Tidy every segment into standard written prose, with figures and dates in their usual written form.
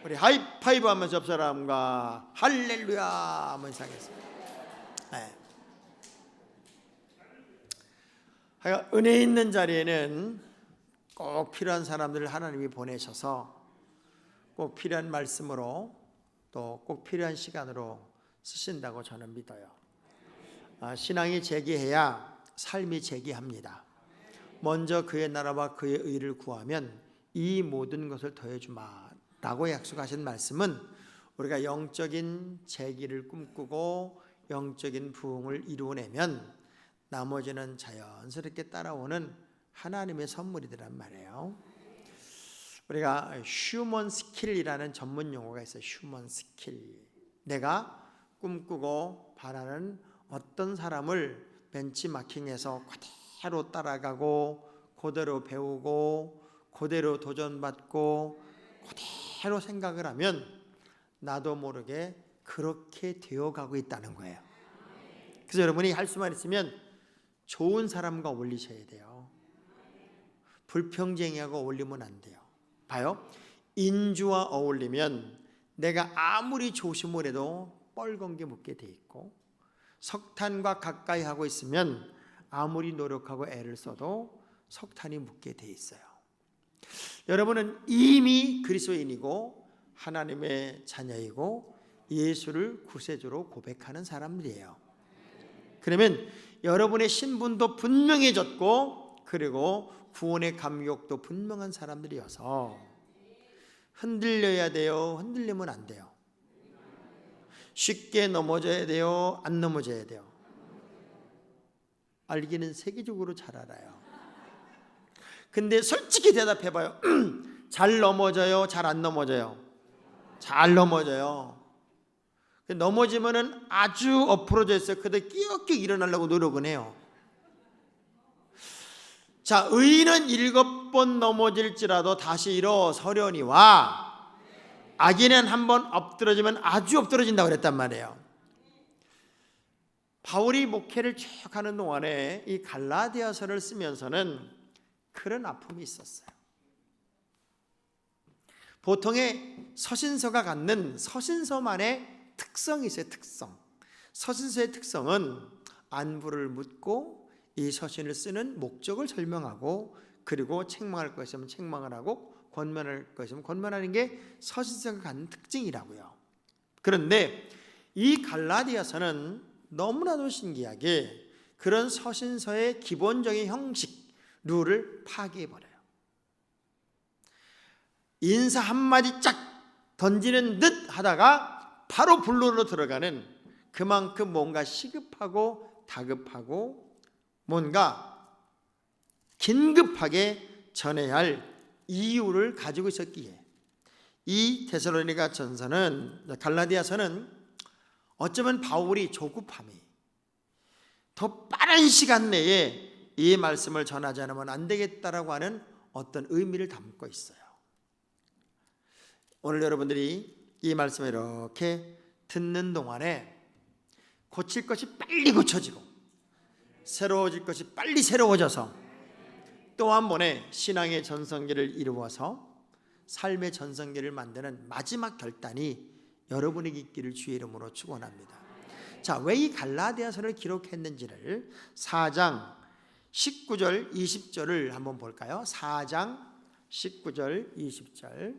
우리 하이파이브 하면서 옆 사람과 할렐루야 한번 시작했습니다. 네. 은혜 있는 자리에는 꼭 필요한 사람들을 하나님이 보내셔서 꼭 필요한 말씀으로 또 꼭 필요한 시간으로 쓰신다고 저는 믿어요. 신앙이 재기해야 삶이 재기합니다. 먼저 그의 나라와 그의 의를 구하면 이 모든 것을 더해주마 라고 약속하신 말씀은 우리가 영적인 재기를 꿈꾸고 영적인 부흥을 이루어내면 나머지는 자연스럽게 따라오는 하나님의 선물이란 말이에요. 우리가 휴먼 스킬이라는 전문 용어가 있어요. 휴먼 스킬. 내가 꿈꾸고 바라는 어떤 사람을 벤치마킹해서 그대로 따라가고 그대로 배우고 그대로 도전받고 그대로 생각을 하면 나도 모르게 그렇게 되어가고 있다는 거예요. 그래서 여러분이 할 수만 있으면 좋은 사람과 어울리셔야 돼요. 불평쟁이하고 어울리면 안 돼요. 봐요. 인주와 어울리면 내가 아무리 조심을 해도 뻘건 게 묻게 돼 있고, 석탄과 가까이 하고 있으면 아무리 노력하고 애를 써도 석탄이 묻게 돼 있어요. 여러분은 이미 그리스도인이고 하나님의 자녀이고 예수를 구세주로 고백하는 사람들이에요. 그러면 여러분의 신분도 분명해졌고 그리고 구원의 감격도 분명한 사람들이어서 흔들려야 돼요? 흔들리면 안 돼요? 쉽게 넘어져야 돼요? 안 넘어져야 돼요? 알기는 세계적으로 잘 알아요. 근데 솔직히 대답해봐요. 잘 넘어져요? 잘 안 넘어져요? 잘 넘어져요. 넘어지면은 아주 엎어져 있어요. 그때 끼역끼역 일어나려고 노력은 해요. 자, 의인은 7번 넘어질지라도 다시 일어서려니와 악인은 한번 엎드러지면 아주 엎드러진다고 그랬단 말이에요. 바울이 목회를 쭉 하는 동안에 이 갈라디아서를 쓰면서는 그런 아픔이 있었어요. 보통의 서신서가 갖는 서신서만의 특성이 있어요. 특성. 서신서의 특성은 안부를 묻고 이 서신을 쓰는 목적을 설명하고 그리고 책망할 것이면 책망을 하고 권면할 것이면 권면하는 게 서신서가 갖는 특징이라고요. 그런데 이 갈라디아서는 너무나도 신기하게 그런 서신서의 기본적인 형식, 룰을 파괴해버려요. 인사 한마디 쫙 던지는 듯 하다가 바로 본론으로 들어가는, 그만큼 뭔가 시급하고 다급하고 뭔가 긴급하게 전해야 할 이유를 가지고 있었기에 이 데살로니가 전서는, 갈라디아서는 어쩌면 바울이 조급함이 더 빠른 시간 내에 이 말씀을 전하지 않으면 안 되겠다라고 하는 어떤 의미를 담고 있어요. 오늘 여러분들이 이 말씀을 이렇게 듣는 동안에 고칠 것이 빨리 고쳐지고 새로워질 것이 빨리 새로워져서 또 한 번의 신앙의 전성기를 이루어서 삶의 전성기를 만드는 마지막 결단이 여러분에게 있기를 주의 이름으로 축원합니다. 자, 왜 이 갈라디아서를 기록했는지를 4장 19절 20절을 한번 볼까요? 4장 19절 20절.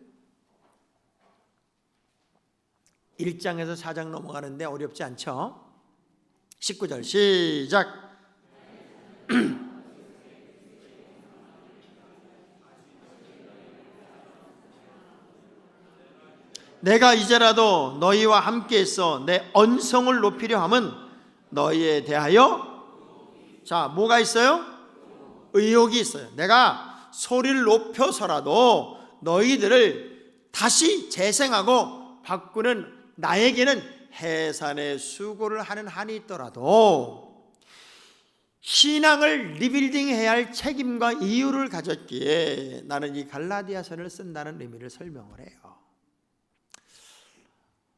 1장에서 4장 넘어가는데 어렵지 않죠? 19절 시작. 내가 이제라도 너희와 함께 있어 내 언성을 높이려 함은 너희에 대하여, 자, 뭐가 있어요? 의욕이 있어요. 내가 소리를 높여서라도 너희들을 다시 재생하고 바꾸는, 나에게는 해산의 수고를 하는 한이 있더라도 신앙을 리빌딩해야 할 책임과 이유를 가졌기에 나는 이 갈라디아서를 쓴다는 의미를 설명을 해요.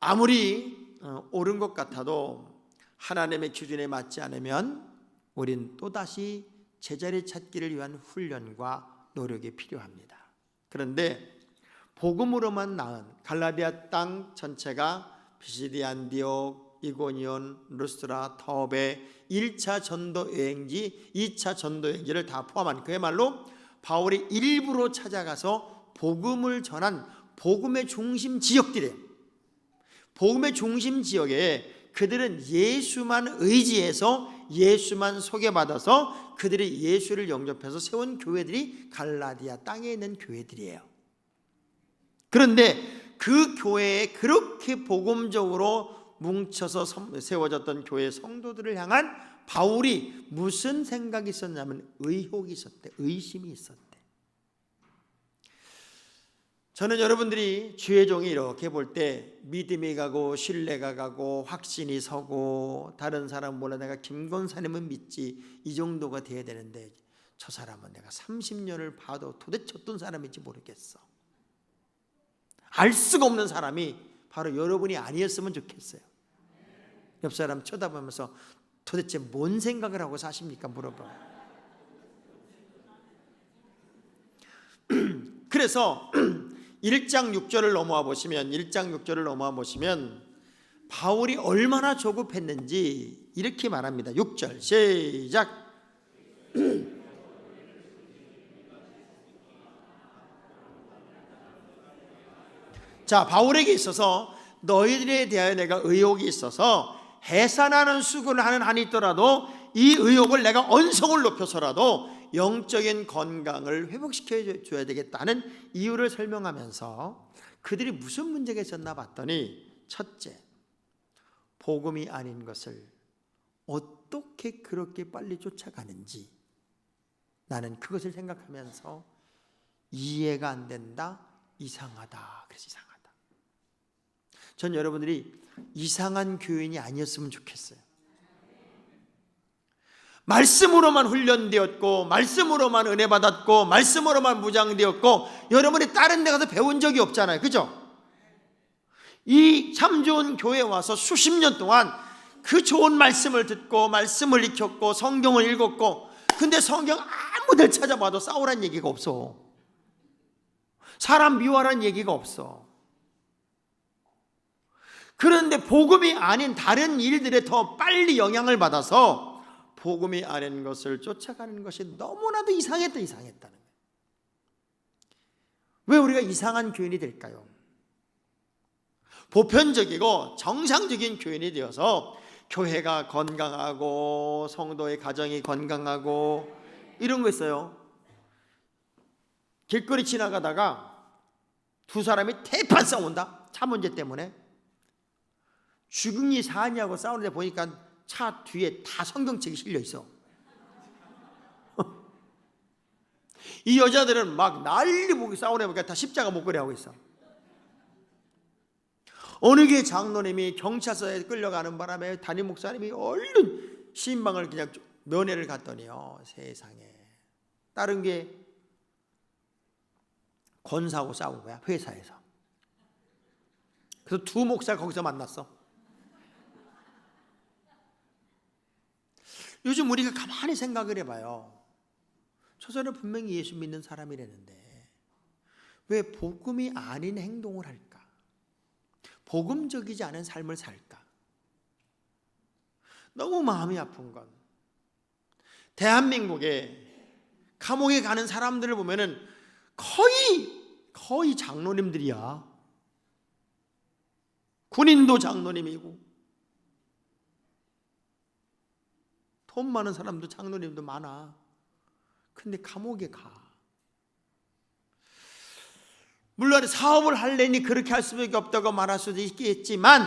아무리 옳은 것 같아도 하나님의 기준에 맞지 않으면 우린 또다시 제자리 찾기를 위한 훈련과 노력이 필요합니다. 그런데 복음으로만 낳은 갈라디아 땅 전체가 비시디 안디옥, 이고니온, 루스트라, 더베 1차 전도 여행지, 2차 전도 여행지를 다 포함한 그야말로 바울이 일부러 찾아가서 복음을 전한 복음의 중심 지역들이에요. 복음의 중심 지역에 그들은 예수만 의지해서 예수만 소개받아서 그들이 예수를 영접해서 세운 교회들이 갈라디아 땅에 있는 교회들이에요. 그런데 그 교회에 그렇게 복음적으로 뭉쳐서 세워졌던 교회 성도들을 향한 바울이 무슨 생각이 있었냐면 의혹이 있었대. 의심이 있었대. 저는 여러분들이 주의 종이 이렇게 볼 때 믿음이 가고 신뢰가 가고 확신이 서고 다른 사람 몰라 내가 김권사님은 믿지 이 정도가 돼야 되는데 저 사람은 내가 30년을 봐도 도대체 어떤 사람인지 모르겠어. 알 수가 없는 사람이 바로 여러분이 아니었으면 좋겠어요. 옆 사람 쳐다보면서 도대체 뭔 생각을 하고 사십니까? 물어봐. 그래서 1장 6절을 넘어와 보시면 바울이 얼마나 조급했는지 이렇게 말합니다. 6절 시작. 자, 바울에게 있어서 너희들에 대하여 내가 의혹이 있어서 해산하는 수고를 하는 한이 있더라도 이 의혹을 내가 언성을 높여서라도 영적인 건강을 회복시켜 줘야 되겠다는 이유를 설명하면서 그들이 무슨 문제가 있었나 봤더니 첫째, 복음이 아닌 것을 어떻게 그렇게 빨리 쫓아가는지 나는 그것을 생각하면서 이해가 안 된다, 이상하다. 그래서 이상하다. 전 여러분들이 이상한 교인이 아니었으면 좋겠어요. 말씀으로만 훈련되었고 말씀으로만 은혜 받았고 말씀으로만 무장되었고 여러분이 다른 데 가서 배운 적이 없잖아요. 그죠? 이 참 좋은 교회에 와서 수십 년 동안 그 좋은 말씀을 듣고 말씀을 익혔고 성경을 읽었고 근데 성경 아무 데 찾아봐도 싸우란 얘기가 없어. 사람 미워하라는 얘기가 없어. 그런데 복음이 아닌 다른 일들에 더 빨리 영향을 받아서 복음이 아닌 것을 쫓아가는 것이 너무나도 이상했다는 거예요. 왜 우리가 이상한 교인이 될까요? 보편적이고 정상적인 교인이 되어서 교회가 건강하고 성도의 가정이 건강하고 이런 거 있어요. 길거리 지나가다가 두 사람이 대판 싸운다. 차 문제 때문에. 죽으니 사냐고 싸우는데 보니까 차 뒤에 다 성경책이 실려 있어. 이 여자들은 막 난리 보고 싸우네 보니까 다 십자가 목걸이 하고 있어. 어느 게 장로님이 경찰서에 끌려가는 바람에 담임 목사님이 얼른 신방을 그냥 면회를 갔더니요, 세상에 다른 게 권사하고 싸운 거야, 회사에서. 그래서 두 목사 거기서 만났어. 요즘 우리가 가만히 생각을 해봐요. 저 사람은 분명히 예수 믿는 사람이라는데 왜 복음이 아닌 행동을 할까? 복음적이지 않은 삶을 살까? 너무 마음이 아픈 건 대한민국에 감옥에 가는 사람들을 보면은 거의 장로님들이야. 군인도 장로님이고 돈 많은 사람도 장로님도 많아. 근데 감옥에 가. 물론 사업을 할래니 그렇게 할 수밖에 없다고 말할 수도 있겠지만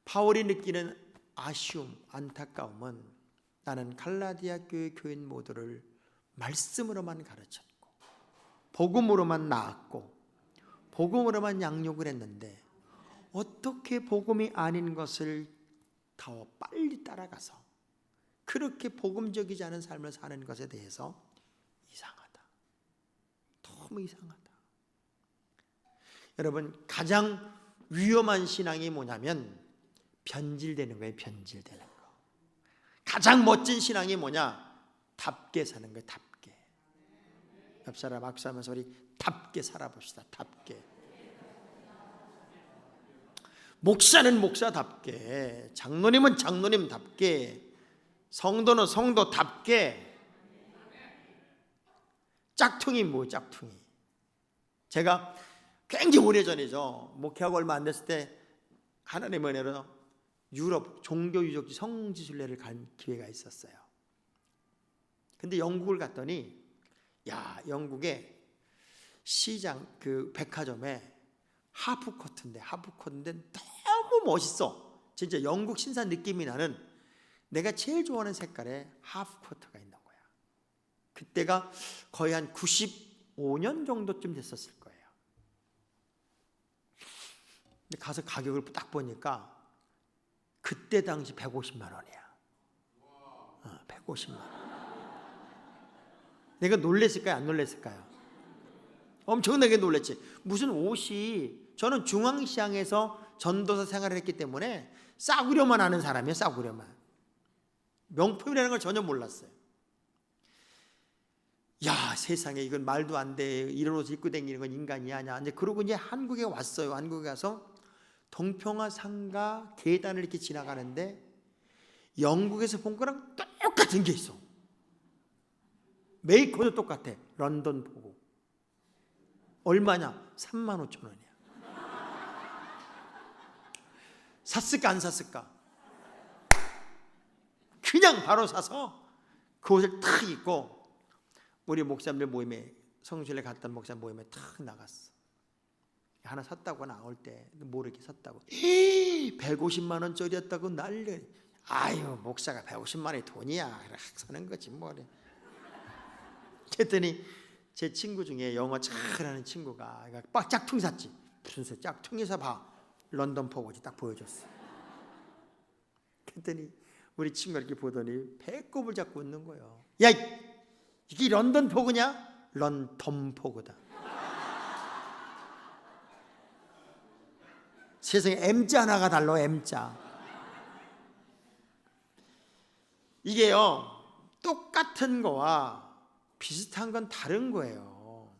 바울이 느끼는 아쉬움, 안타까움은 나는 갈라디아 교회 교인 모두를 말씀으로만 가르쳤고 복음으로만 낳았고 복음으로만 양육을 했는데 어떻게 복음이 아닌 것을 더 빨리 따라가서 그렇게 복음적이지 않은 삶을 사는 것에 대해서 이상하다. 너무 이상하다. 여러분, 가장 위험한 신앙이 뭐냐면 변질되는 거예요. 변질되는 거. 가장 멋진 신앙이 뭐냐? 답게 사는 거예요. 답게. 옆 사람 악수하면서 우리 답게 살아봅시다. 답게. 목사는 목사답게, 장로님은 장로님답게, 성도는 성도답게. 짝퉁이 뭐예요? 짝퉁이. 제가 굉장히 오래전이죠. 목회하고 얼마 안 됐을 때 하나님의 은혜로 유럽 종교유적지 성지순례를 간 기회가 있었어요. 근데 영국을 갔더니 영국의 시장 그 백화점에 하프코트인데 너무 멋있어. 진짜 영국 신사 느낌이 나는 내가 제일 좋아하는 색깔의 하프코트가 있는 거야. 그때가 거의 한 95년 정도쯤 됐었을 거예요. 근데 가서 가격을 딱 보니까 그때 당시 150만 원이야. 150만 원. 내가 놀랬을까요? 안 놀랬을까요? 엄청나게 놀랬지. 무슨 옷이, 저는 중앙시장에서 전도사 생활을 했기 때문에 싸구려만 아는 사람이에요. 싸구려만. 명품이라는 걸 전혀 몰랐어요. 야, 세상에 이건 말도 안 돼. 이런 옷을 입고 다니는 건 인간이 아니야. 이제 그러고 이제 한국에 왔어요. 한국에 가서 동평화 상가 계단을 이렇게 지나가는데 영국에서 본 거랑 똑같은 게 있어. 메이커도 똑같아. 런던 보고. 얼마냐? 35,000원이야. 샀을까 안 샀을까? 그냥 바로 사서 그 옷을 탁 입고 우리 목사님들 모임에, 성실에 갔던 목사 모임에 탁 나갔어. 하나 샀다고 나올 때 모르게 샀다고 150만 원짜리였다고 난리. 아유, 목사가 150만 원이 돈이야. 사는 거지 뭐. 그랬더니 제 친구 중에 영어 잘하는 친구가 짝퉁 샀지. 무슨 소리? 짝퉁에서 봐. 런던 포고지 딱 보여줬어. 그랬더니 우리 친구가 이렇게 보더니 배꼽을 잡고 웃는 거예요. 야, 이게 런던 포고냐? 런던 포고다. 세상에 M자 하나가 달라. M자. 이게요, 똑같은 거와 비슷한 건 다른 거예요.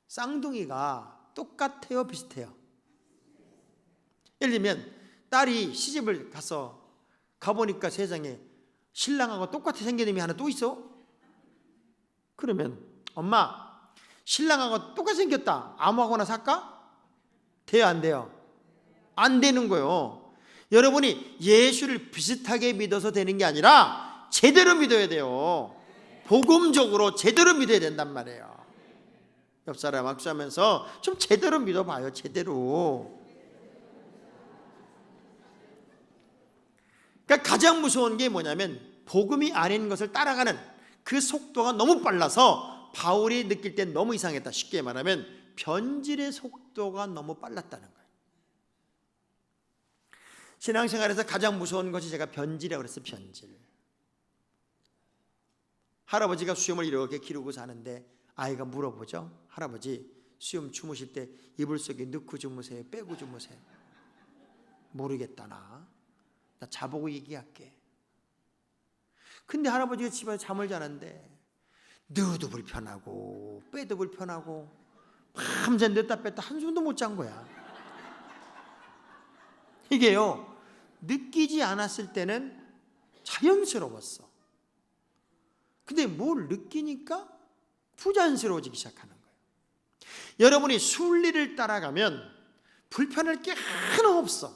쌍둥이가 똑같아요, 비슷해요? 예를 들면 딸이 시집을 가보니까 세상에 신랑하고 똑같이 생긴 놈이 하나 또 있어. 그러면 엄마, 신랑하고 똑같이 생겼다. 아무거나 살까? 돼요, 안 돼요? 안 되는 거예요. 여러분이 예수를 비슷하게 믿어서 되는 게 아니라 제대로 믿어야 돼요. 복음적으로 제대로 믿어야 된단 말이에요. 옆 사람 악수하면서 좀 제대로 믿어봐요. 제대로. 그러니까 가장 무서운 게 뭐냐면 복음이 아닌 것을 따라가는 그 속도가 너무 빨라서 바울이 느낄 땐 너무 이상했다. 쉽게 말하면 변질의 속도가 너무 빨랐다는 거예요. 신앙생활에서 가장 무서운 것이 제가 변질이라고 그랬어요. 변질. 할아버지가 수염을 이렇게 기르고 사는데 아이가 물어보죠. 할아버지, 수염 주무실 때 이불 속에 넣고 주무세요? 빼고 주무세요? 모르겠다. 나 자보고 얘기할게. 근데 할아버지가 집에 잠을 자는데 넣어도 불편하고 빼도 불편하고 밤새 넣었다 뺐다 한숨도 못 잔 거야. 이게요, 느끼지 않았을 때는 자연스러웠어. 근데 뭘 느끼니까 부자연스러워지기 시작하는 거예요. 여러분이 순리를 따라가면 불편할 게 하나 없어.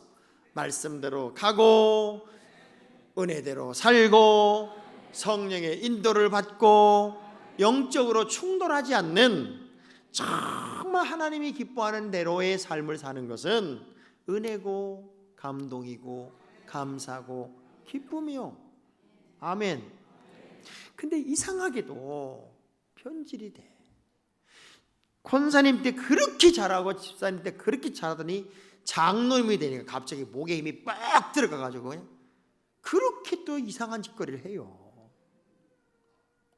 말씀대로 가고 은혜대로 살고 성령의 인도를 받고 영적으로 충돌하지 않는 정말 하나님이 기뻐하는 대로의 삶을 사는 것은 은혜고 감동이고 감사고 기쁨이요. 아멘. 근데 이상하게도 변질이 돼. 권사님 때 그렇게 잘하고 집사님 때 그렇게 잘하더니 장로님이 되니까 갑자기 목에 힘이 빡 들어가가지고 그렇게 또 이상한 짓거리를 해요.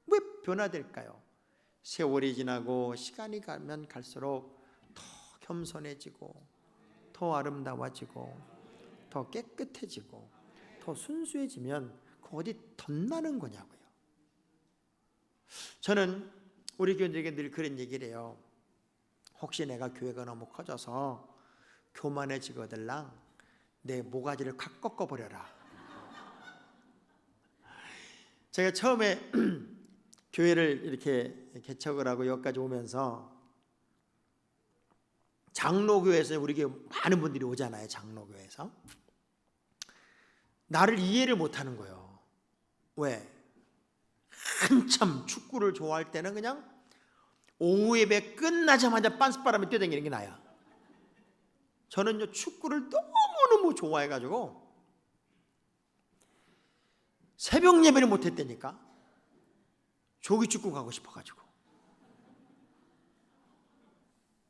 왜 변화될까요? 세월이 지나고 시간이 가면 갈수록 더 겸손해지고 더 아름다워지고 더 깨끗해지고 더 순수해지면 그 어디 덧나는 거냐고요. 저는 우리 교인들에게 늘 그런 얘기를 해요. 혹시 내가 교회가 너무 커져서 교만해지거들랑 내 모가지를 확 꺾어버려라. 제가 처음에 교회를 이렇게 개척을 하고 여기까지 오면서 장로교회에서 우리 교회 많은 분들이 오잖아요. 장로교회에서 나를 이해를 못하는 거예요. 왜? 한참 축구를 좋아할 때는 그냥 오후 예배 끝나자마자 빤스바람에 뛰어다니는 게 나야. 저는요 축구를 너무너무 좋아해가지고 새벽 예배를 못했다니까. 조기축구 가고 싶어가지고.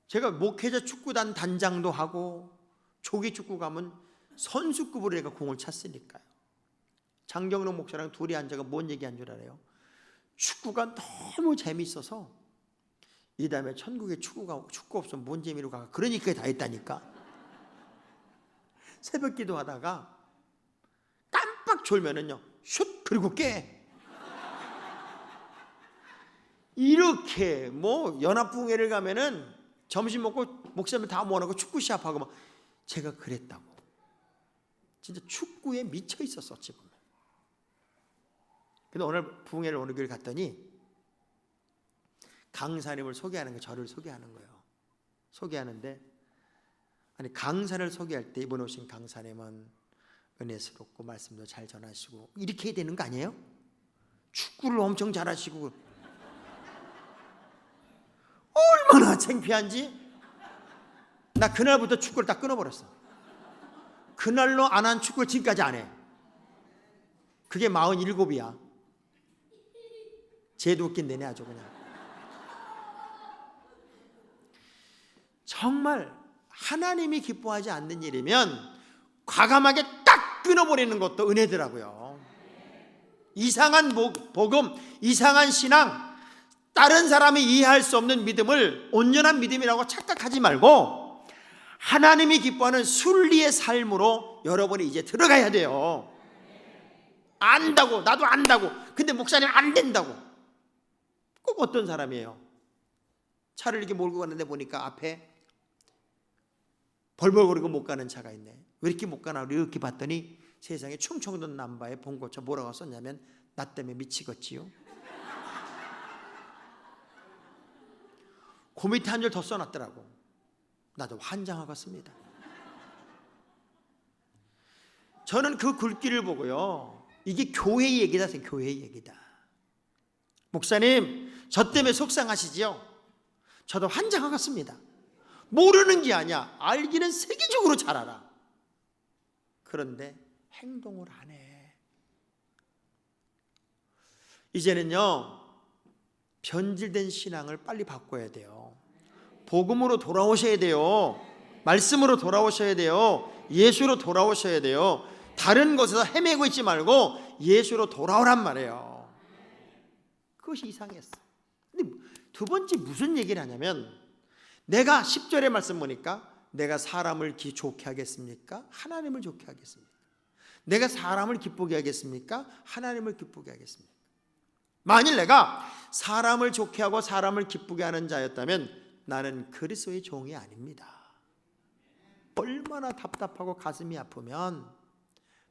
제가 목회자 축구단 단장도 하고 조기축구 가면 선수급으로 내가 공을 찼으니까요. 장경록 목사랑 둘이 앉아가 뭔 얘기한 줄 알아요? 축구가 너무 재밌어서 이 다음에 천국에 축구 없으면 뭔 재미로 가. 그러니까 다 했다니까. 새벽 기도하다가 깜빡 졸면은요 슛 그리고 깨. 이렇게 뭐 연합부흥회를 가면은 점심 먹고 목사님 다 모아놓고 축구 시합하고 막 제가 그랬다고. 진짜 축구에 미쳐 있었어 지금. 근데 오늘 부흥회를 어느 교회를 갔더니 강사님을 소개하는 거, 저를 소개하는 거예요. 소개하는데 아니 강사를 소개할 때 이번 오신 강사님은 은혜스럽고 말씀도 잘 전하시고 이렇게 해야 되는 거 아니에요? 축구를 엄청 잘하시고 얼마나 창피한지. 나 그날부터 축구를 다 끊어버렸어. 그날로 안 한 축구를 지금까지 안 해. 그게 47이야. 쟤도 웃긴데네 아주 그냥. 정말 하나님이 기뻐하지 않는 일이면 과감하게 딱 끊어버리는 것도 은혜더라고요. 이상한 복음, 이상한 신앙, 다른 사람이 이해할 수 없는 믿음을 온전한 믿음이라고 착각하지 말고 하나님이 기뻐하는 순리의 삶으로 여러분이 이제 들어가야 돼요. 안다고, 나도 안다고. 근데 목사님 안 된다고. 꼭 어떤 사람이에요? 차를 이렇게 몰고 가는데 보니까 앞에 벌벌거리고 못 가는 차가 있네. 왜 이렇게 못 가나 이렇게 봤더니 세상에 충청도 남바에 봉고차 뭐라고 썼냐면 나 때문에 미치겠지요. 그 밑에 한 줄 더 써놨더라고. 나도 환장하겠습니다. 저는 그 글귀를 보고요, 이게 교회 얘기다. 교회 얘기다. 목사님 저 때문에 속상하시지요? 저도 환장하겠습니다. 모르는 게 아니야. 알기는 세계적으로 잘 알아. 그런데 행동을 안 해. 이제는요 변질된 신앙을 빨리 바꿔야 돼요. 복음으로 돌아오셔야 돼요. 말씀으로 돌아오셔야 돼요. 예수로 돌아오셔야 돼요. 다른 곳에서 헤매고 있지 말고 예수로 돌아오란 말이에요. 그것이 이상했어. 근데 두 번째 무슨 얘기를 하냐면, 내가 10절의 말씀 보니까 내가 사람을 좋게 하겠습니까? 하나님을 좋게 하겠습니까? 내가 사람을 기쁘게 하겠습니까? 하나님을 기쁘게 하겠습니까? 만일 내가 사람을 좋게 하고 사람을 기쁘게 하는 자였다면 나는 그리스도의 종이 아닙니다. 얼마나 답답하고 가슴이 아프면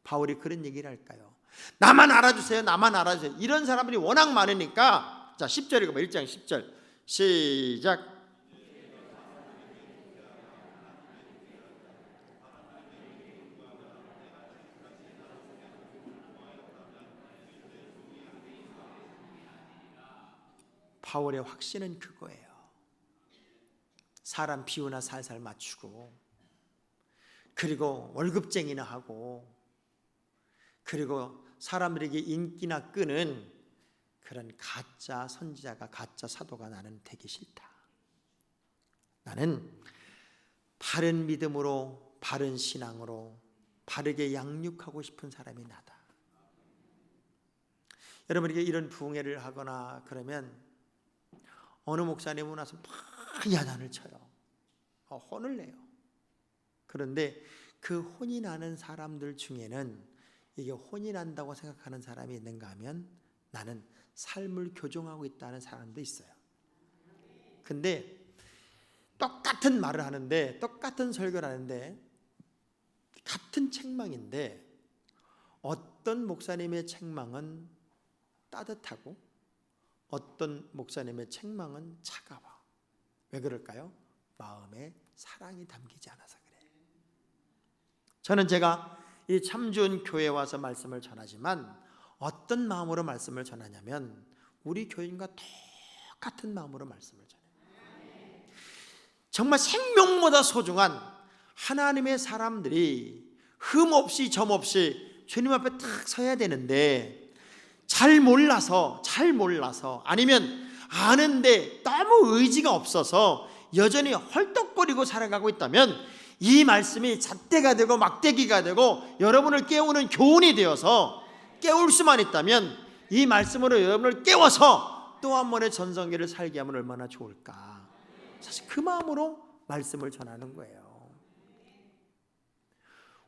바울이 그런 얘기를 할까요? 나만 알아주세요. 나만 알아주세요. 이런 사람들이 워낙 많으니까. 자 10절 읽어봐. 1장 10절 시작. 바울의 확신은 그거예요. 사람 비유나 살살 맞추고, 그리고 월급쟁이나 하고, 그리고 사람들에게 인기나 끄는 그런 가짜 선지자가, 가짜 사도가 나는 되기 싫다. 나는 바른 믿음으로, 바른 신앙으로 바르게 양육하고 싶은 사람이 나다. 여러분에게 이런 부흥회를 하거나 그러면 어느 목사님은 와서 막 야단을 쳐요. 혼을 내요. 그런데 그 혼이 나는 사람들 중에는 이게 혼이 난다고 생각하는 사람이 있는가 하면 나는 삶을 교정하고 있다는 사람도 있어요. 근데 똑같은 말을 하는데, 똑같은 설교를 하는데, 같은 책망인데 어떤 목사님의 책망은 따뜻하고 어떤 목사님의 책망은 차가워. 왜 그럴까요? 마음에 사랑이 담기지 않아서 그래요. 저는 제가 이 참주원 교회에 와서 말씀을 전하지만 어떤 마음으로 말씀을 전하냐면 우리 교인과 똑같은 마음으로 말씀을 전해요. 정말 생명보다 소중한 하나님의 사람들이 흠 없이 점 없이 주님 앞에 딱 서야 되는데 잘 몰라서 아니면 아는데 너무 의지가 없어서 여전히 헐떡거리고 살아가고 있다면 이 말씀이 잣대가 되고 막대기가 되고 여러분을 깨우는 교훈이 되어서 깨울 수만 있다면 이 말씀으로 여러분을 깨워서 또 한 번의 전성기를 살게 하면 얼마나 좋을까. 사실 그 마음으로 말씀을 전하는 거예요.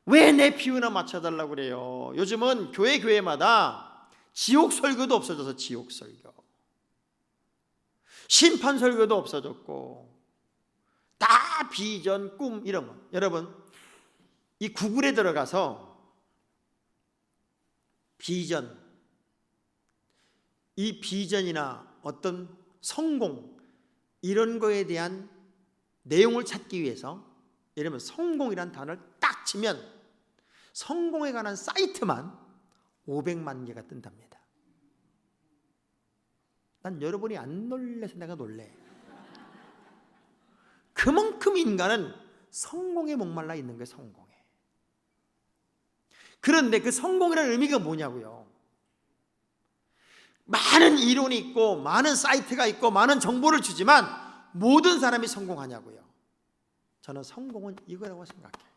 왜 내 비유나 맞춰달라고 그래요? 요즘은 교회마다 지옥 설교도 없어져서 지옥 설교, 심판 설교도 없어졌고 다 비전, 꿈 이런 거. 여러분 이 구글에 들어가서 비전, 이 비전이나 어떤 성공 이런 거에 대한 내용을 찾기 위해서 예를 들면 성공이란 단어를 딱 치면 성공에 관한 사이트만 500만 개가 뜬답니다. 난 여러분이 안 놀래서 내가 놀래. 그만큼 인간은 성공에 목말라 있는 거예요. 성공에. 그런데 그 성공이라는 의미가 뭐냐고요. 많은 이론이 있고 많은 사이트가 있고 많은 정보를 주지만 모든 사람이 성공하냐고요. 저는 성공은 이거라고 생각해요.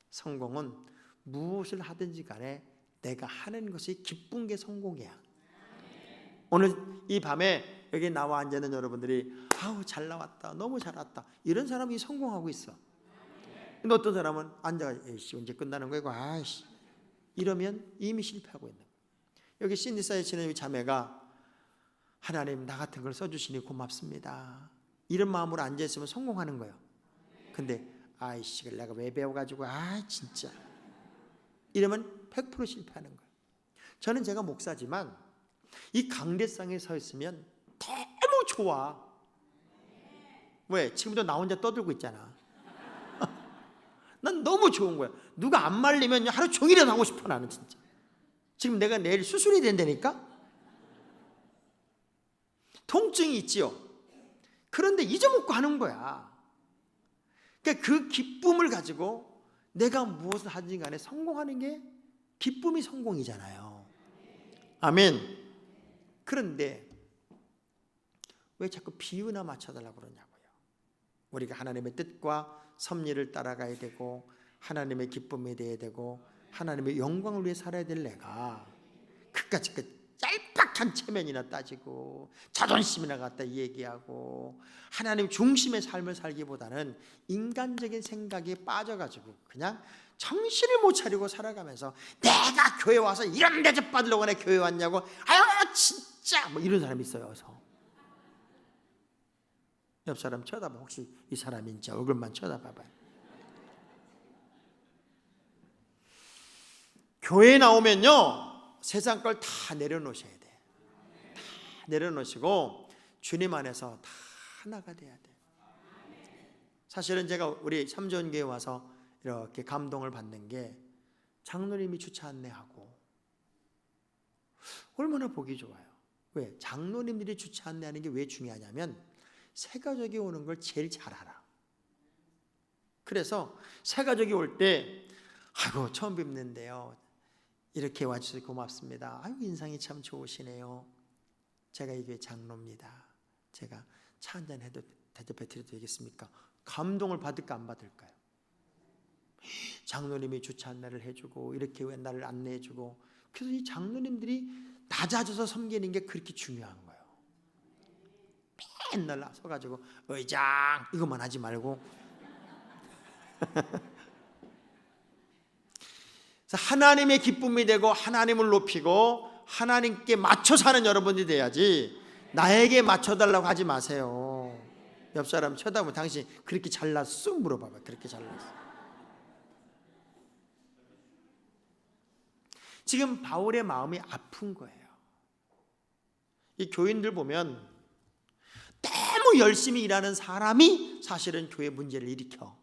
성공은 무엇을 하든지 간에 내가 하는 것이 기쁜 게 성공이야. 오늘 이 밤에 여기 나와 앉아있는 여러분들이 아우 잘 나왔다, 너무 잘 왔다, 이런 사람이 성공하고 있어. 근데 어떤 사람은 앉아가지고 에이씨 언제 끝나는 거야? 아이씨, 이러면 이미 실패하고 있는 거예요. 여기 신디사에 지낸 자매가 하나님 나 같은 걸 써주시니 고맙습니다, 이런 마음으로 앉아있으면 성공하는 거예요. 근데 아이씨 내가 왜 배워가지고 진짜 이러면 100% 실패하는 거예요. 저는 제가 목사지만 이 강대상에 서 있으면 너무 좋아. 왜? 지금도 나 혼자 떠들고 있잖아. 난 너무 좋은 거야. 누가 안 말리면 하루 종일이라도 하고 싶어. 나는 진짜. 지금 내가 내일 수술이 된다니까? 통증이 있지요. 그런데 잊어먹고 하는 거야. 그러니까 그 기쁨을 가지고 내가 무엇을 하든지 간에 성공하는 게 기쁨이 성공이잖아요. 아멘. 그런데 왜 자꾸 비유나 맞춰달라고 그러냐고요. 우리가 하나님의 뜻과 섭리를 따라가야 되고 하나님의 기쁨에 대해야 되고 하나님의 영광을 위해 살아야 될 내가 그까짓 그 짤막한 체면이나 따지고 자존심이나 갖다 얘기하고 하나님 중심의 삶을 살기보다는 인간적인 생각에 빠져가지고 그냥 정신을 못 차리고 살아가면서 내가 교회 와서 이런 대접 받으려고 내 교회 왔냐고 아유 진짜 뭐 이런 사람이 있어요. 그래서 옆 사람 쳐다봐. 혹시 이 사람인지 얼굴만 쳐다봐봐요. 교회에 나오면요 세상 걸 다 내려놓으셔야 돼. 다 내려놓으시고 주님 안에서 다 하나가 돼야 돼. 사실은 제가 우리 참전교회 와서 이렇게 감동을 받는 게 장로님이 주차 안내하고 얼마나 보기 좋아요. 왜? 장로님들이 주차 안내하는 게 왜 중요하냐면 새가족이 오는 걸 제일 잘 알아. 그래서 새가족이 올 때 아이고 처음 뵙는데요 이렇게 와주셔서 고맙습니다. 아유 인상이 참 좋으시네요. 제가 이 교회 장로입니다. 제가 차 한잔 해도 대접해드려도 되겠습니까? 감동을 받을까 안 받을까요? 장로님이 주차 안내를 해주고 이렇게 나를 안내해주고 그래서 이 장로님들이 낮아져서 섬기는 게 그렇게 중요한 거예요. 맨날 서가지고 의장 이것만 하지 말고 하나님의 기쁨이 되고 하나님을 높이고 하나님께 맞춰 사는 여러분이 돼야지 나에게 맞춰달라고 하지 마세요. 옆 사람 쳐다보면 당신 그렇게 잘났어? 물어봐봐. 그렇게 잘났어. 지금 바울의 마음이 아픈 거예요. 이 교인들 보면 너무 열심히 일하는 사람이 사실은 교회 문제를 일으켜.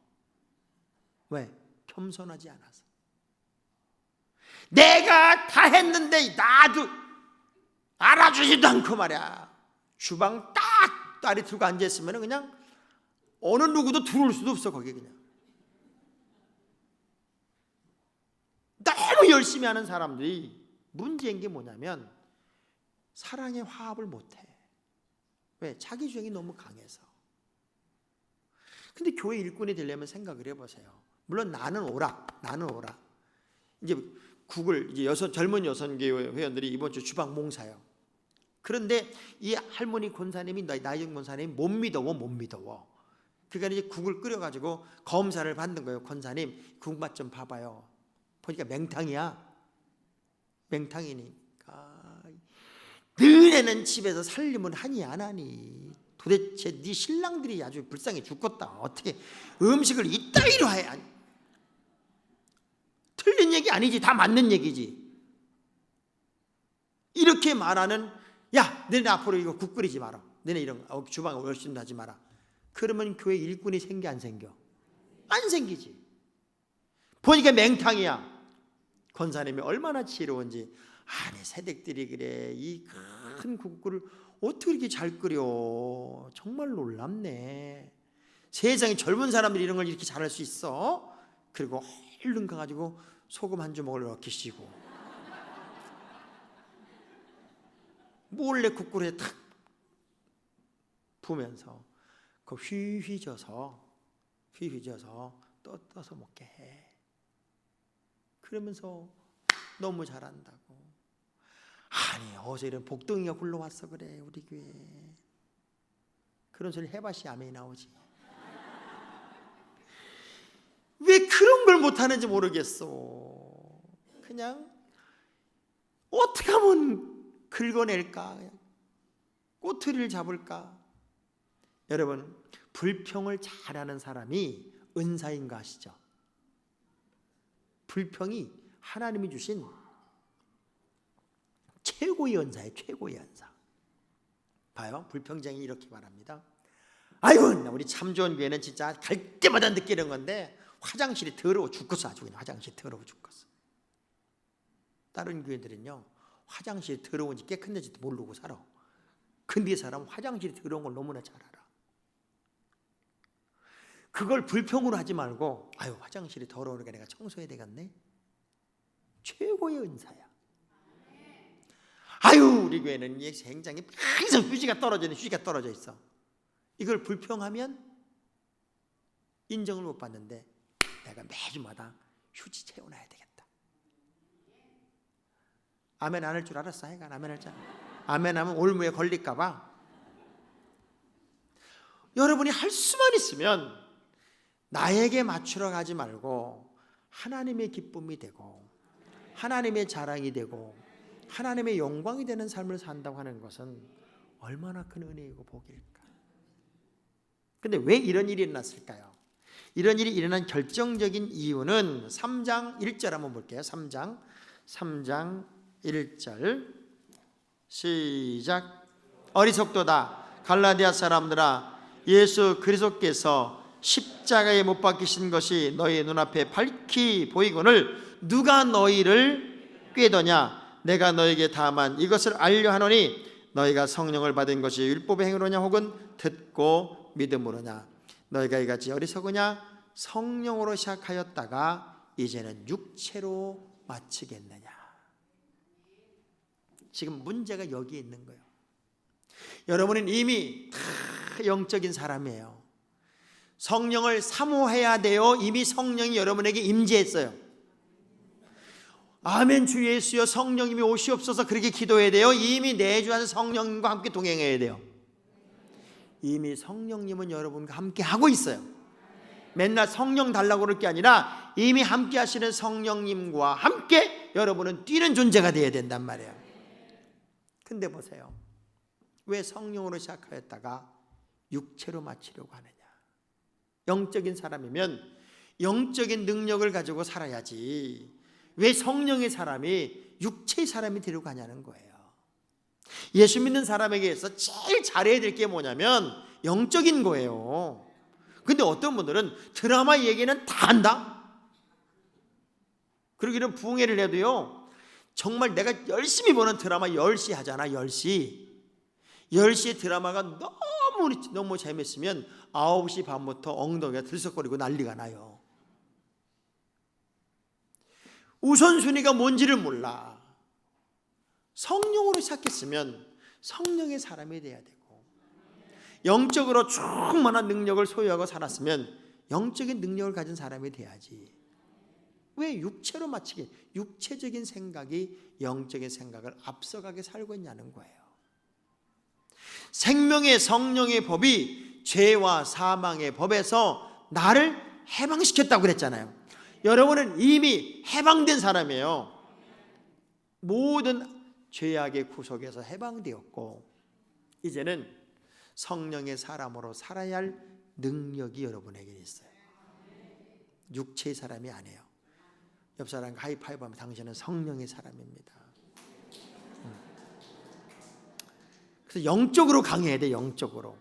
왜? 겸손하지 않아서. 내가 다 했는데 나도 알아주지도 않고 말이야. 주방 딱 다리 들고 앉아있으면 그냥 어느 누구도 들어올 수도 없어. 거기 그냥 너무 열심히 하는 사람들이 문제인 게 뭐냐면 사랑의 화합을 못해. 왜? 자기 주장이 너무 강해서. 근데 교회 일꾼이 되려면 생각을 해보세요. 물론 나는 오라. 이제 국을 이제 젊은 여성교회 회원들이 이번 주 주방 몽사요. 그런데 이 할머니 권사님이 나이정 권사님이 못 믿어워. 그러니까 이제 국을 끓여가지고 검사를 받는 거예요. 권사님 국 맛 좀 봐봐요. 보니까 맹탕이야. 맹탕이니까 너네는 집에서 살림을 하니 안 하니? 도대체 네 신랑들이 아주 불쌍해 죽겠다. 어떻게 음식을 이따위로 해? 틀린 얘기 아니지. 다 맞는 얘기지. 이렇게 말하는, 야 너네 앞으로 이거 국 끓이지 마라. 너네 이런 주방에 열심히 하지 마라. 그러면 교회 일꾼이 생겨 안 생겨? 안 생기지. 보니까 맹탕이야. 권사님이 얼마나 지혜로운지. 아니 새댁들이 그래 이 큰 국을 어떻게 이렇게 잘 끓여. 정말 놀랍네. 세상에 젊은 사람들이 이런 걸 이렇게 잘할 수 있어. 그리고 얼른 가가지고 소금 한 주먹을 넣기시고 몰래 국물에 탁 부으면서 그 휘휘져서 떠서 먹게 해. 그러면서 너무 잘한다고. 아니 어제 이런 복덩이가 굴러왔어 그래 우리 교회. 그런 소리 해봐시 아멘이 나오지. 왜 그런 걸 못하는지 모르겠어. 그냥 어떻게 하면 긁어낼까, 꼬투리를 잡을까. 여러분 불평을 잘하는 사람이 은사인 거 아시죠? 불평이 하나님이 주신 최고의 은사예요. 최고의 은사. 봐요. 불평쟁이 이렇게 말합니다. 아이고 우리 참 좋은 교회는 진짜 갈 때마다 느끼는 건데 화장실이 더러워 죽겠어. 아주 그냥 화장실이 더러워 죽겠어. 다른 교회들은요 화장실이 더러운지 깨끗한지도 모르고 살아. 근데 이 사람은 화장실이 더러운 걸 너무나 잘 알아. 그걸 불평으로 하지 말고 아유 화장실이 더러우니까 내가 청소해야 되겠네. 최고의 은사야. 아유 우리 교회는 이 굉장히 항상 휴지가 떨어져 있어. 이걸 불평하면 인정을 못 받는데 내가 매주마다 휴지 채워놔야 되겠다. 아멘 안 할 줄 알았어. 하여간 아멘 할 줄. 아멘 하면 올무에 걸릴까 봐. 여러분이 할 수만 있으면 나에게 맞추러 가지 말고 하나님의 기쁨이 되고 하나님의 자랑이 되고 하나님의 영광이 되는 삶을 산다고 하는 것은 얼마나 큰 은혜이고 복일까. 근데 왜 이런 일이 일어났을까요? 이런 일이 일어난 결정적인 이유는 3장 1절 한번 볼게요. 3장 1절 시작. 어리석도다 갈라디아 사람들아, 예수 그리스도께서 십자가에 못 박히신 것이 너희 눈앞에 밝히 보이거늘 누가 너희를 꾀더냐. 내가 너에게 다만 이것을 알려 하노니 너희가 성령을 받은 것이 율법의 행위로냐 혹은 듣고 믿음으로냐. 너희가 이같이 어리석으냐. 성령으로 시작하였다가 이제는 육체로 마치겠느냐. 지금 문제가 여기에 있는 거예요. 여러분은 이미 다 영적인 사람이에요. 성령을 사모해야 돼요. 이미 성령이 여러분에게 임재했어요. 아멘 주 예수여 성령님이 오시옵소서 그렇게 기도해야 돼요. 이미 내주 안에 성령님과 함께 동행해야 돼요. 이미 성령님은 여러분과 함께 하고 있어요. 맨날 성령 달라고 그럴 게 아니라 이미 함께 하시는 성령님과 함께 여러분은 뛰는 존재가 되어야 된단 말이에요. 근데 보세요. 왜 성령으로 시작하였다가 육체로 마치려고 하느냐? 영적인 사람이면 영적인 능력을 가지고 살아야지 왜 성령의 사람이 육체의 사람이 되려고 하냐는 거예요. 예수 믿는 사람에게서 제일 잘해야 될 게 뭐냐면 영적인 거예요. 근데 어떤 분들은 드라마 얘기는 다 한다. 그리고 이런 부흥회를 해도요, 정말 내가 열심히 보는 드라마 10시 하잖아. 10시에 드라마가 너무 재밌으면 9시 반부터 엉덩이가 들썩거리고 난리가 나요. 우선순위가 뭔지를 몰라. 성령으로 시작했으면 성령의 사람이 돼야 되고, 영적으로 충만한 능력을 소유하고 살았으면 영적인 능력을 가진 사람이 돼야지. 왜 육체로 마치게, 육체적인 생각이 영적인 생각을 앞서가게 살고 있냐는 거예요. 생명의 성령의 법이 죄와 사망의 법에서 나를 해방시켰다고 그랬잖아요. 여러분은 이미 해방된 사람이에요. 모든 죄악의 구속에서 해방되었고, 이제는 성령의 사람으로 살아야 할 능력이 여러분에게 있어요. 육체의 사람이 아니에요. 옆 사람과 하이파이브하면 당신은 성령의 사람입니다. 그래서 영적으로 강해야 돼. 영적으로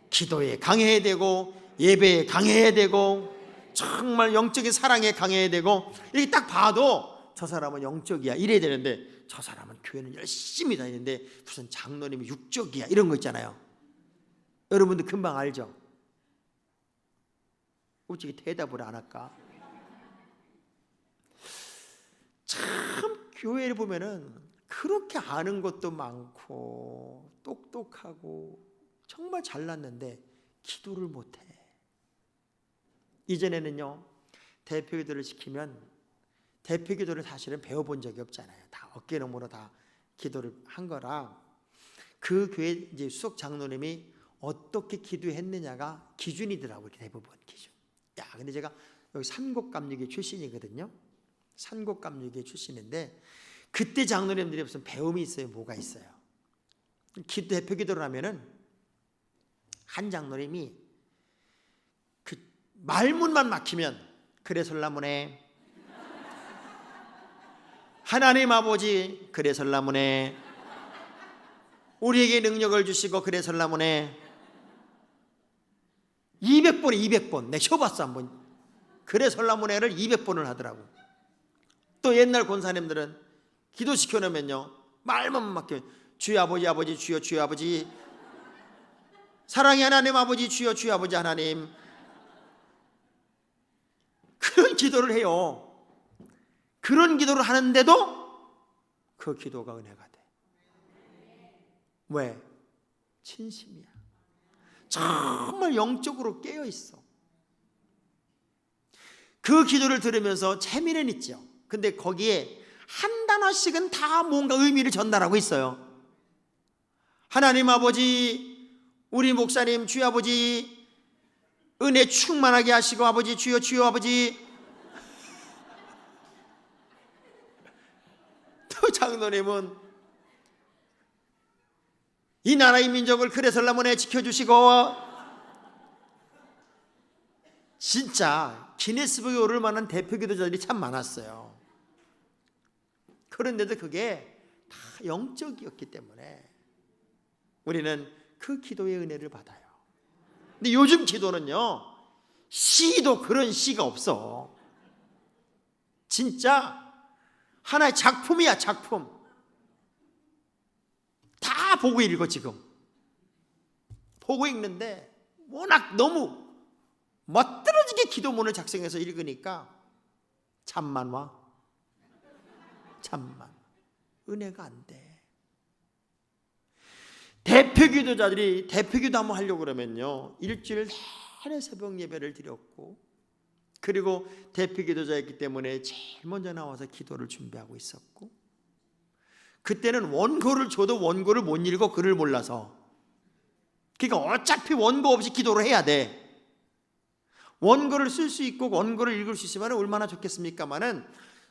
기도에 강해야 되고, 예배에 강해야 되고, 정말 영적인 사랑에 강해야 되고, 이렇게 딱 봐도 저 사람은 영적이야 이래야 되는데, 저 사람은 교회는 열심히 다니는데 무슨 장로님이 육적이야 이런 거 있잖아요. 여러분들 금방 알죠? 솔직히 대답을 안 할까? 참 교회를 보면은 그렇게 아는 것도 많고 똑똑하고 정말 잘났는데 기도를 못해. 이전에는요, 대표기도를 시키면 대표기도를 사실은 배워본 적이 없잖아요. 다 어깨너머로 다 기도를 한 거라 그 교회 이제 수석 장로님이 어떻게 기도했느냐가 기준이더라고요. 대부분 기준. 야, 근데 제가 여기 산곡감리교 출신이거든요. 산곡감리교 출신인데 그때 장로님들이 무슨 배움이 있어요? 뭐가 있어요? 대표 기도를 하면은 한 장로님이 그 말문만 막히면 그래 설라문에 하나님 아버지 그래 설라문에 우리에게 능력을 주시고 그래 설라문에 200번 내가 쉬어봤어 한번. 그래 설라문에를 200번을 하더라고. 또 옛날 권사님들은 기도시켜 놓으면요 말만 막히면 주여 아버지 아버지 주여 주여 아버지 사랑의 하나님 아버지 주여 주여 아버지 하나님, 그런 기도를 해요. 그런 기도를 하는데도 그 기도가 은혜가 돼. 왜? 진심이야. 정말 영적으로 깨어 있어. 그 기도를 들으면서 재미는 있죠. 근데 거기에 한 단어씩은 다 뭔가 의미를 전달하고 있어요. 하나님 아버지, 우리 목사님 주여 아버지 은혜 충만하게 하시고 아버지 주여 주여 아버지. 또 장로님은 이 나라의 민족을 그래 설라문에 지켜주시고. 진짜 기네스북에 오를 만한 대표 기도자들이 참 많았어요. 그런데도 그게 다 영적이었기 때문에 우리는 그 기도의 은혜를 받아요. 근데 요즘 기도는요, 시도 그런 시가 없어. 진짜 하나의 작품이야, 작품. 다 보고 읽어. 지금 보고 읽는데 워낙 너무 멋들어지게 기도문을 작성해서 읽으니까 잠만 와. 잠만. 은혜가 안 돼. 대표 기도자들이 대표 기도 한번 하려고 그러면요, 일주일 내내 새벽 예배를 드렸고, 그리고 대표 기도자였기 때문에 제일 먼저 나와서 기도를 준비하고 있었고, 그때는 원고를 줘도 원고를 못 읽어, 글을 몰라서. 그러니까 어차피 원고 없이 기도를 해야 돼. 원고를 쓸 수 있고 원고를 읽을 수 있으면 얼마나 좋겠습니까마는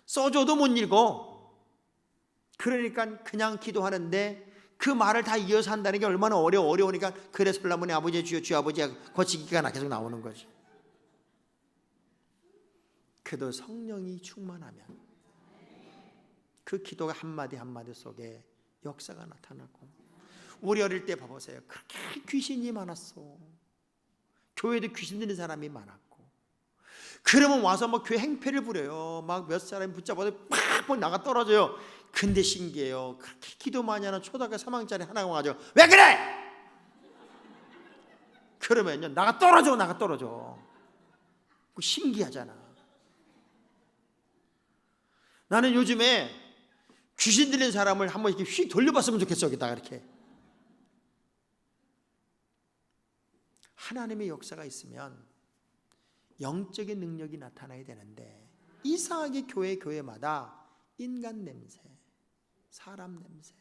써줘도 못 읽어. 그러니까 그냥 기도하는데 그 말을 다 이어서 한다는 게 얼마나 어려우니까 그래 설라문에 아버지 주여 주여 아버지 거치기가 나 계속 나오는 거죠. 그래도 성령이 충만하면 그 기도가 한마디 한마디 속에 역사가 나타나고, 우리 어릴 때 봐보세요. 그렇게 귀신이 많았어. 교회도 귀신 들린 사람이 많았고, 그러면 와서 막 교회 행패를 부려요. 막 몇 사람이 붙잡아서 팍 나가 떨어져요. 근데 신기해요. 그렇게 기도 많이 하는 초등학교 3학년짜리 하나가 와가지고 왜 그래? 그러면요 나가 떨어져. 신기하잖아. 나는 요즘에 귀신 들린 사람을 한번 이렇게 휙 돌려봤으면 좋겠어. 여기다가 이렇게 하나님의 역사가 있으면 영적인 능력이 나타나야 되는데, 이상하게 교회마다 인간 냄새, 사람 냄새,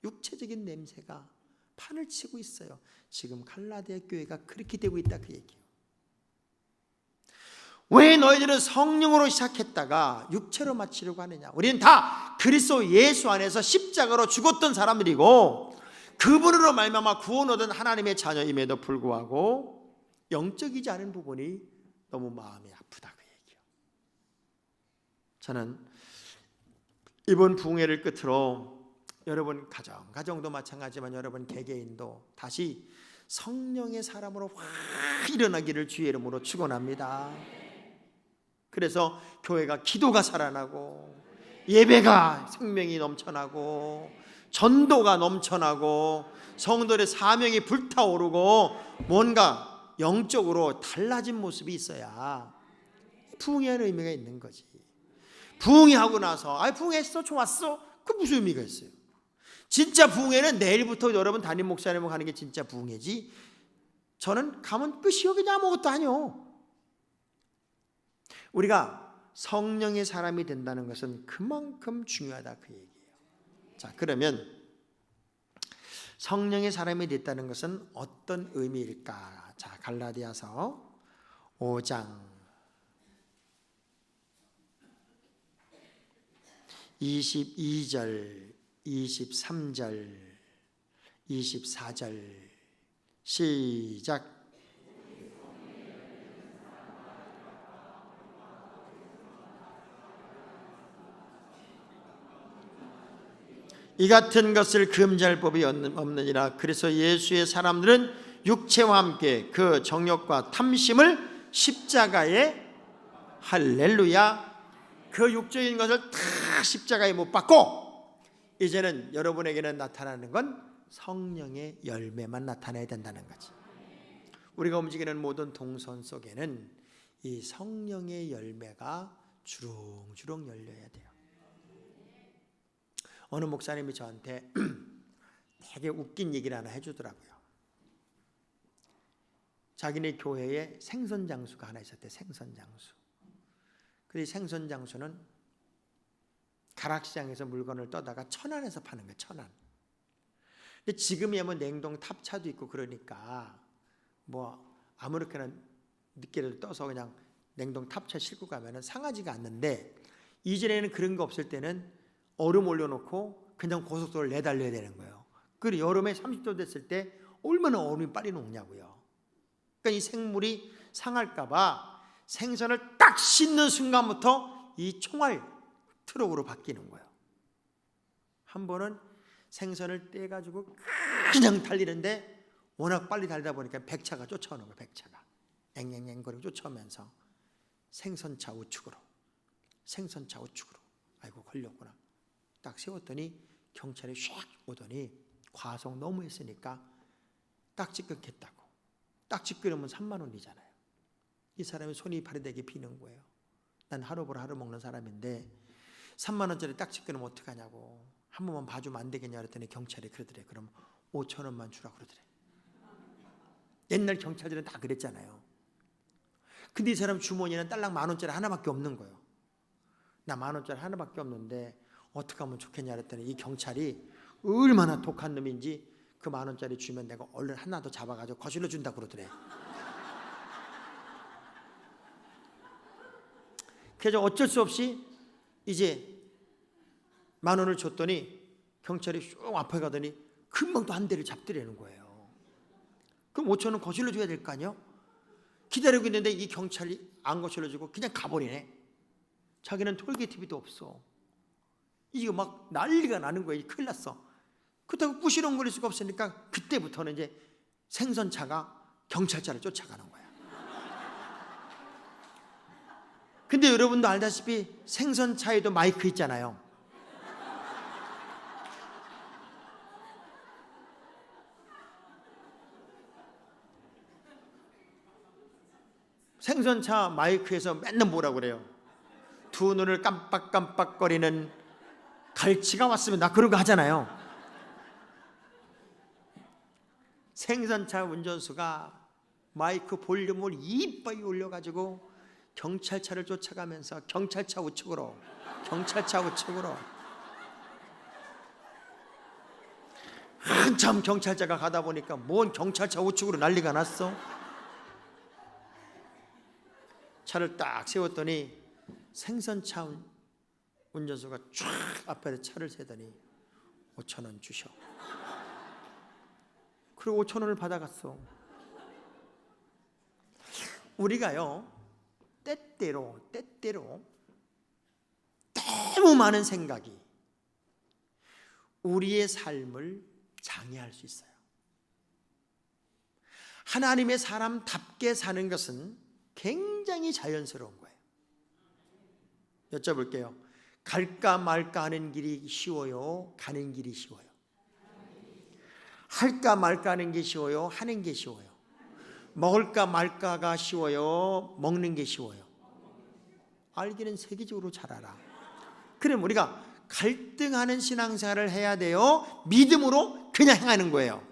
육체적인 냄새가 판을 치고 있어요. 지금 갈라디아 교회가 그렇게 되고 있다, 그 얘기예요. 왜 너희들은 성령으로 시작했다가 육체로 마치려고 하느냐? 우리는 다 그리스도 예수 안에서 십자가로 죽었던 사람들이고, 그분으로 말미암아 구원 얻은 하나님의 자녀임에도 불구하고 영적이지 않은 부분이 너무 마음이 아프다, 그 얘기예요. 저는 이번 부흥회를 끝으로 여러분 가정도 마찬가지지만 여러분 개개인도 다시 성령의 사람으로 확 일어나기를 주의 이름으로 축원합니다. 그래서 교회가 기도가 살아나고, 예배가 생명이 넘쳐나고, 전도가 넘쳐나고, 성도의 사명이 불타오르고, 뭔가 영적으로 달라진 모습이 있어야 부흥회하는 의미가 있는 거지. 부흥회하고 나서 부흥했어 좋았어, 그 무슨 의미가 있어요? 진짜 부흥회는 내일부터 여러분 담임 목사님 가는 게 진짜 부흥회지, 저는 가면 끝이요, 그냥 아무것도 아니요. 우리가 성령의 사람이 된다는 것은 그만큼 중요하다, 그 얘기예요. 자, 그러면 성령의 사람이 됐다는 것은 어떤 의미일까? 자, 갈라디아서 5장 22절, 23절, 24절 시작. 이 같은 것을 금지할 법이 없느니라. 그래서 예수의 사람들은 육체와 함께 그 정욕과 탐심을 십자가에, 할렐루야, 그 육적인 것을 다 십자가에 못 박고, 이제는 여러분에게는 나타나는 건 성령의 열매만 나타나야 된다는 거지. 우리가 움직이는 모든 동선 속에는 이 성령의 열매가 주렁주렁 열려야 돼요. 어느 목사님이 저한테 되게 웃긴 얘기를 하나 해주더라고요. 자기네 교회에 생선장수가 하나 있었대, 생선장수. 근데 생선장수는 가락시장에서 물건을 떠다가 천안에서 파는 거예요, 천안. 근데 지금이야 뭐 냉동 탑차도 있고 그러니까 뭐 아무렇게나 늦게라도 떠서 그냥 냉동 탑차 싣고 가면은 상하지가 않는데, 이전에는 그런 거 없을 때는 얼음 올려놓고 그냥 고속도로를 내달려야 되는 거예요. 그리고 여름에 30도 됐을 때 얼마나 얼음이 빨리 녹냐고요. 그러니까 이 생물이 상할까 봐 생선을 딱 씻는 순간부터 이 총알 트럭으로 바뀌는 거예요. 한 번은 생선을 떼가지고 그냥 달리는데 워낙 빨리 달리다 보니까 백차가 쫓아오는 거예요. 백차가 앵앵앵거리고 쫓아오면서 생선차 우측으로, 생선차 우측으로. 아이고 걸렸구나. 딱 세웠더니 경찰이 샥 오더니 과속 너무 했으니까 딱지 끊겠다고. 딱지 끊으면 3만 원이잖아요. 이 사람이 손이 파리되게 비는 거예요. 난 하루 벌어 하루 먹는 사람인데 3만 원짜리 딱지 끊으면 어떡하냐고. 한 번만 봐주면 안 되겠냐 그랬더니 경찰이 그러더래. 그럼 5천 원만 주라 그러더래. 옛날 경찰들은 다 그랬잖아요. 근데 이 사람 주머니에는 딸랑 1만 원짜리 하나밖에 없는 거예요. 나 1만 원짜리 하나밖에 없는데 어떻게 하면 좋겠냐 그랬더니 이 경찰이 얼마나 독한 놈인지 그 1만 원짜리 주면 내가 얼른 하나 더 잡아가지고 거실로 준다 그러더래. 그래서 어쩔 수 없이 이제 1만 원을 줬더니 경찰이 쭉 앞에 가더니 금방 또 한 대를 잡더라는 거예요. 그럼 5천 원 거실러 줘야 될 거 아니에요? 기다리고 있는데 이 경찰이 안 거실러 주고 그냥 가버리네. 자기는 톨게이트비도 없어. 이게 막 난리가 나는 거예요. 큰일 났어. 그렇다고 꾸시렁거릴 수가 없으니까 그때부터는 이제 생선차가 경찰차를 쫓아가는 거야. 근데 여러분도 알다시피 생선차에도 마이크 있잖아요. 생선차 마이크에서 맨날 뭐라고 그래요? 두 눈을 깜빡깜빡거리는 갈치가 왔으면, 나 그런 거 하잖아요. 생선차 운전수가 마이크 볼륨을 이빨이 올려가지고 경찰차를 쫓아가면서 경찰차 우측으로 한참 경찰차가 가다 보니까 뭔 경찰차 우측으로 난리가 났어. 차를 딱 세웠더니 생선차 운전수가 쫙 앞에 차를 세더니 5천 원 주셔. 그리고 5천 원을 받아갔어. 우리가요, 때때로 너무 많은 생각이 우리의 삶을 장애할 수 있어요. 하나님의 사람답게 사는 것은 굉장히 자연스러운 거예요. 여쭤볼게요. 갈까 말까 하는 길이 쉬워요? 가는 길이 쉬워요? 할까 말까 하는 게 쉬워요? 하는 게 쉬워요? 먹을까 말까가 쉬워요? 먹는 게 쉬워요? 알기는 세계적으로 잘 알아. 그럼 우리가 갈등하는 신앙생활을 해야 돼요? 믿음으로 그냥 행하는 거예요?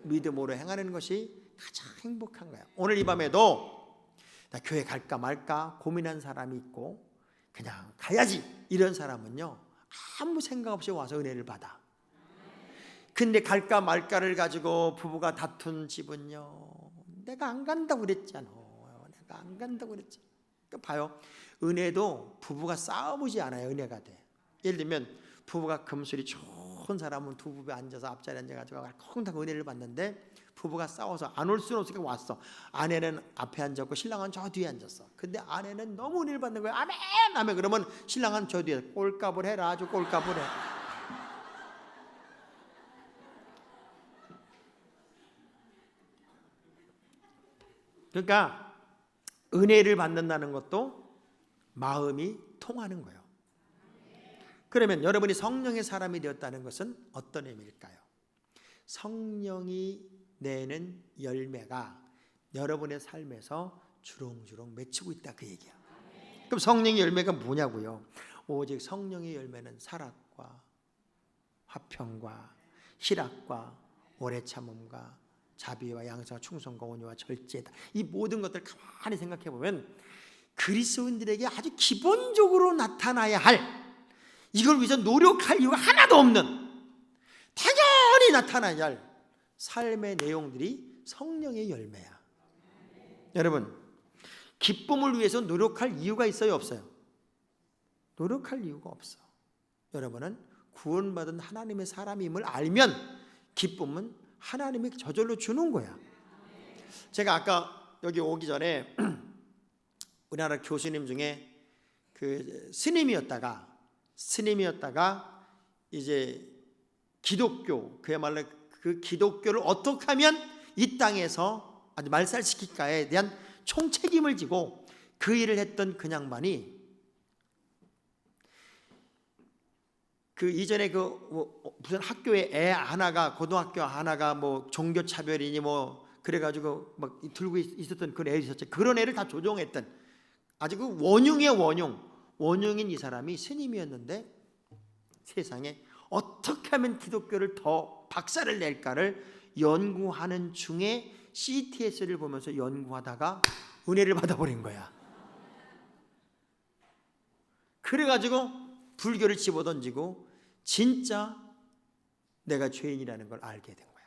믿음으로 행하는 것이 가장 행복한 거예요. 오늘 이 밤에도 나 교회 갈까 말까 고민한 사람이 있고 그냥 가야지 이런 사람은요, 아무 생각 없이 와서 은혜를 받아. 근데 갈까 말까를 가지고 부부가 다툰 집은요, 내가 안 간다고 그랬잖아. 내가 안 간다고 그랬지. 그러니까 봐요. 은혜도 부부가 싸우지 않아요. 은혜가 돼. 예를 들면 부부가 금술이 좋은 사람은 두 부부에 앉아서 앞자리에 앉아가지고 콩닥 은혜를 받는데 부부가 싸워서 안 올 수는 없으니까 왔어. 아내는 앞에 앉았고 신랑은 저 뒤에 앉았어. 근데 아내는 너무 은혜를 받는 거야. 아멘 아멘. 그러면 신랑은 저 뒤에 꼴값을 해라. 아주 꼴값을 해. 그러니까 은혜를 받는다는 것도 마음이 통하는 거예요. 그러면 여러분이 성령의 사람이 되었다는 것은 어떤 의미일까요? 성령이 내는 열매가 여러분의 삶에서 주렁주렁 맺히고 있다, 그 얘기야. 그럼 성령의 열매가 뭐냐고요? 오직 성령의 열매는 사랑과 화평과 희락과 오래 참음과 자비와 양성과 충성과 온유와 절제다. 이 모든 것들 가만히 생각해 보면 그리스도인들에게 아주 기본적으로 나타나야 할, 이걸 위해서 노력할 이유가 하나도 없는, 당연히 나타나야 할 삶의 내용들이 성령의 열매야. 여러분, 기쁨을 위해서 노력할 이유가 있어요, 없어요? 노력할 이유가 없어. 여러분은 구원받은 하나님의 사람임을 알면 기쁨은 하나님이 저절로 주는 거야. 제가 아까 여기 오기 전에 우리나라 교수님 중에 그 스님이었다가 이제 기독교, 그야말로 그 기독교를 어떻게 하면 이 땅에서 아주 말살시킬까에 대한 총책임을 지고 그 일을 했던 그 양반이 그 이전에 무슨 학교에 애 하나가, 고등학교 하나가 뭐 종교 차별이니 뭐 그래가지고 막 들고 있었던 그런 애가 있었죠. 그런 애를 다 조종했던 아주 그 원흉인 이 사람이 스님이었는데 세상에 어떻게 하면 기독교를 더 박살을 낼까를 연구하는 중에 CTS를 보면서 연구하다가 은혜를 받아버린 거야. 그래가지고 불교를 집어던지고 진짜 내가 죄인이라는 걸 알게 된 거야.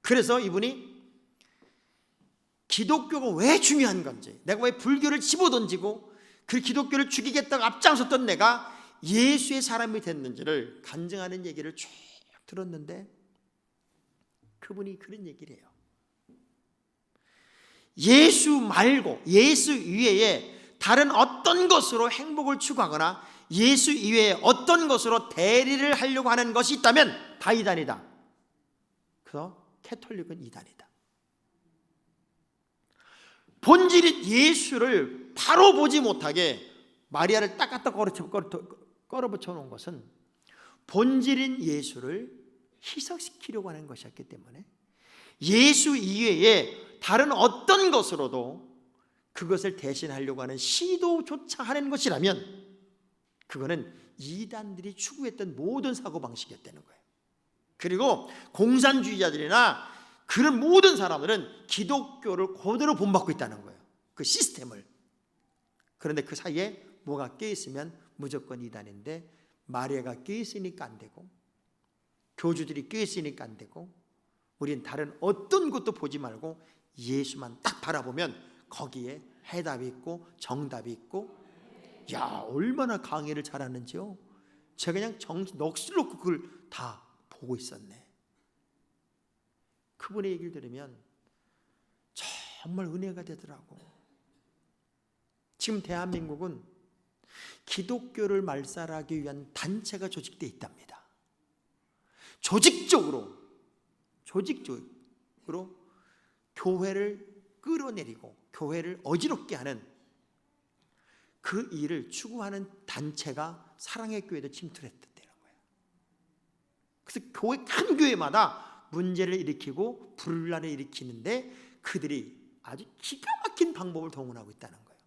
그래서 이분이 기독교가 왜 중요한 건지, 내가 왜 불교를 집어던지고 그 기독교를 죽이겠다고 앞장섰던 내가 예수의 사람이 됐는지를 간증하는 얘기를 쭉 들었는데 그분이 그런 얘기를 해요. 예수 말고 예수 이외에 다른 어떤 것으로 행복을 추구하거나 예수 이외에 어떤 것으로 대리를 하려고 하는 것이 있다면 다 이단이다. 그래서 캐톨릭은 이단이다. 본질이 예수를 바로 보지 못하게 마리아를 딱 갖다 걸어붙여 놓은 것은 본질인 예수를 희석시키려고 하는 것이었기 때문에 예수 이외에 다른 어떤 것으로도 그것을 대신하려고 하는 시도조차 하는 것이라면 그거는 이단들이 추구했던 모든 사고방식이었다는 거예요. 그리고 공산주의자들이나 그런 모든 사람들은 기독교를 그대로 본받고 있다는 거예요. 그 시스템을. 그런데 그 사이에 뭐가 껴있으면 무조건 이단인데 마리아가 껴있으니까 안 되고 교주들이 껴있으니까 안 되고 우린 다른 어떤 것도 보지 말고 예수만 딱 바라보면 거기에 해답이 있고 정답이 있고 야 얼마나 강의를 잘하는지요. 제가 그냥 넋을 놓고 그걸 다 보고 있었네. 그분의 얘기를 들으면 정말 은혜가 되더라고. 지금 대한민국은 기독교를 말살하기 위한 단체가 조직되어 있답니다. 조직적으로 교회를 끌어내리고 교회를 어지럽게 하는 그 일을 추구하는 단체가 사랑의 교회도 침투했다는 거예요. 그래서 한 교회마다 문제를 일으키고 분란을 일으키는데 그들이 아주 기가 막힌 방법을 동원하고 있다는 거예요.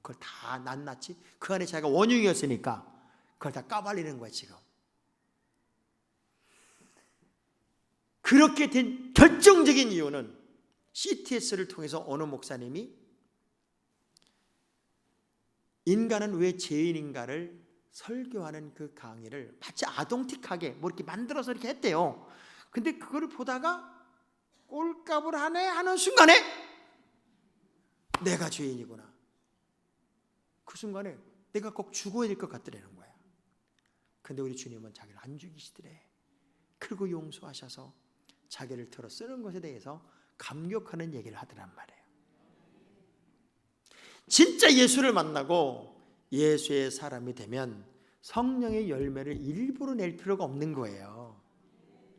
그걸 다 낱낱이 그 안에 자기가 원흉이었으니까 그걸 다 까발리는 거예요. 지금 그렇게 된 결정적인 이유는 CTS를 통해서 어느 목사님이 인간은 왜 죄인인가를 설교하는 그 강의를 마치 아동틱하게 뭐 이렇게 만들어서 이렇게 했대요. 근데 그거를 보다가 꼴값을 하네 하는 순간에 내가 죄인이구나. 그 순간에 내가 꼭 죽어야 될 것 같더라는 거야. 근데 우리 주님은 자기를 안 죽이시더래. 그리고 용서하셔서 자기를 들어 쓰는 것에 대해서 감격하는 얘기를 하더란 말이에요. 진짜 예수를 만나고 예수의 사람이 되면 성령의 열매를 일부러 낼 필요가 없는 거예요.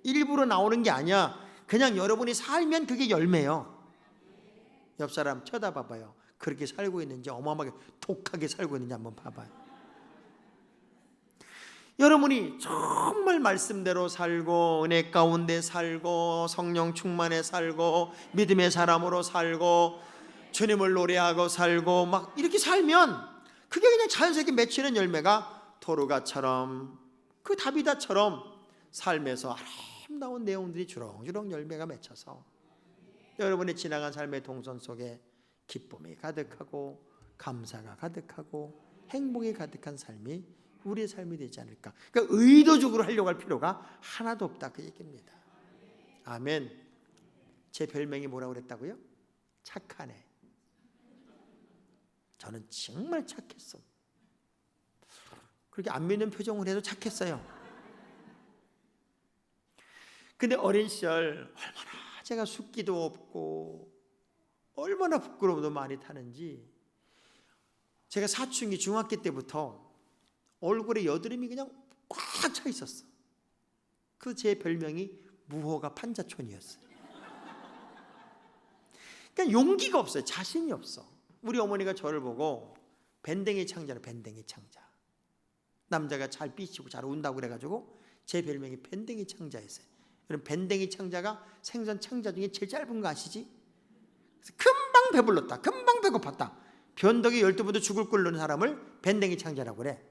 일부러 나오는 게 아니야. 그냥 여러분이 살면 그게 열매예요. 옆 사람 쳐다봐봐요. 그렇게 살고 있는지, 어마어마하게 독하게 살고 있는지 한번 봐봐요. 여러분이 정말 말씀대로 살고 은혜 가운데 살고 성령 충만에 살고 믿음의 사람으로 살고 주님을 노래하고 살고 막 이렇게 살면 그게 그냥 자연스럽게 맺히는 열매가 도르가처럼 그 다비다처럼 삶에서 아름다운 내용들이 주렁주렁 열매가 맺혀서 여러분의 지나간 삶의 동선 속에 기쁨이 가득하고 감사가 가득하고 행복이 가득한 삶이 우리의 삶이 되지 않을까. 그러니까 의도적으로 하려고 할 필요가 하나도 없다 그 얘기입니다. 아멘. 제 별명이 뭐라고 그랬다고요? 착하네. 저는 정말 착했어. 그렇게 안 믿는 표정을 해도 착했어요. 근데 어린 시절 얼마나 제가 숫기도 없고 얼마나 부끄러움도 많이 타는지 제가 사춘기 중학교 때부터 얼굴에 여드름이 그냥 꽉 차 있었어. 그 제 별명이 무허가 판자촌이었어요. 그러니까 용기가 없어요. 자신이 없어. 우리 어머니가 저를 보고 밴댕이 창자로 밴댕이 창자. 남자가 잘 삐치고 잘 운다고 그래가지고 제 별명이 밴댕이 창자였어요. 여러분 밴댕이 창자가 생선 창자 중에 제일 짧은 거 아시지? 그래서 금방 배불렀다. 금방 배고팠다. 변덕이 12번도 죽을 끓는 사람을 밴댕이 창자라고 그래.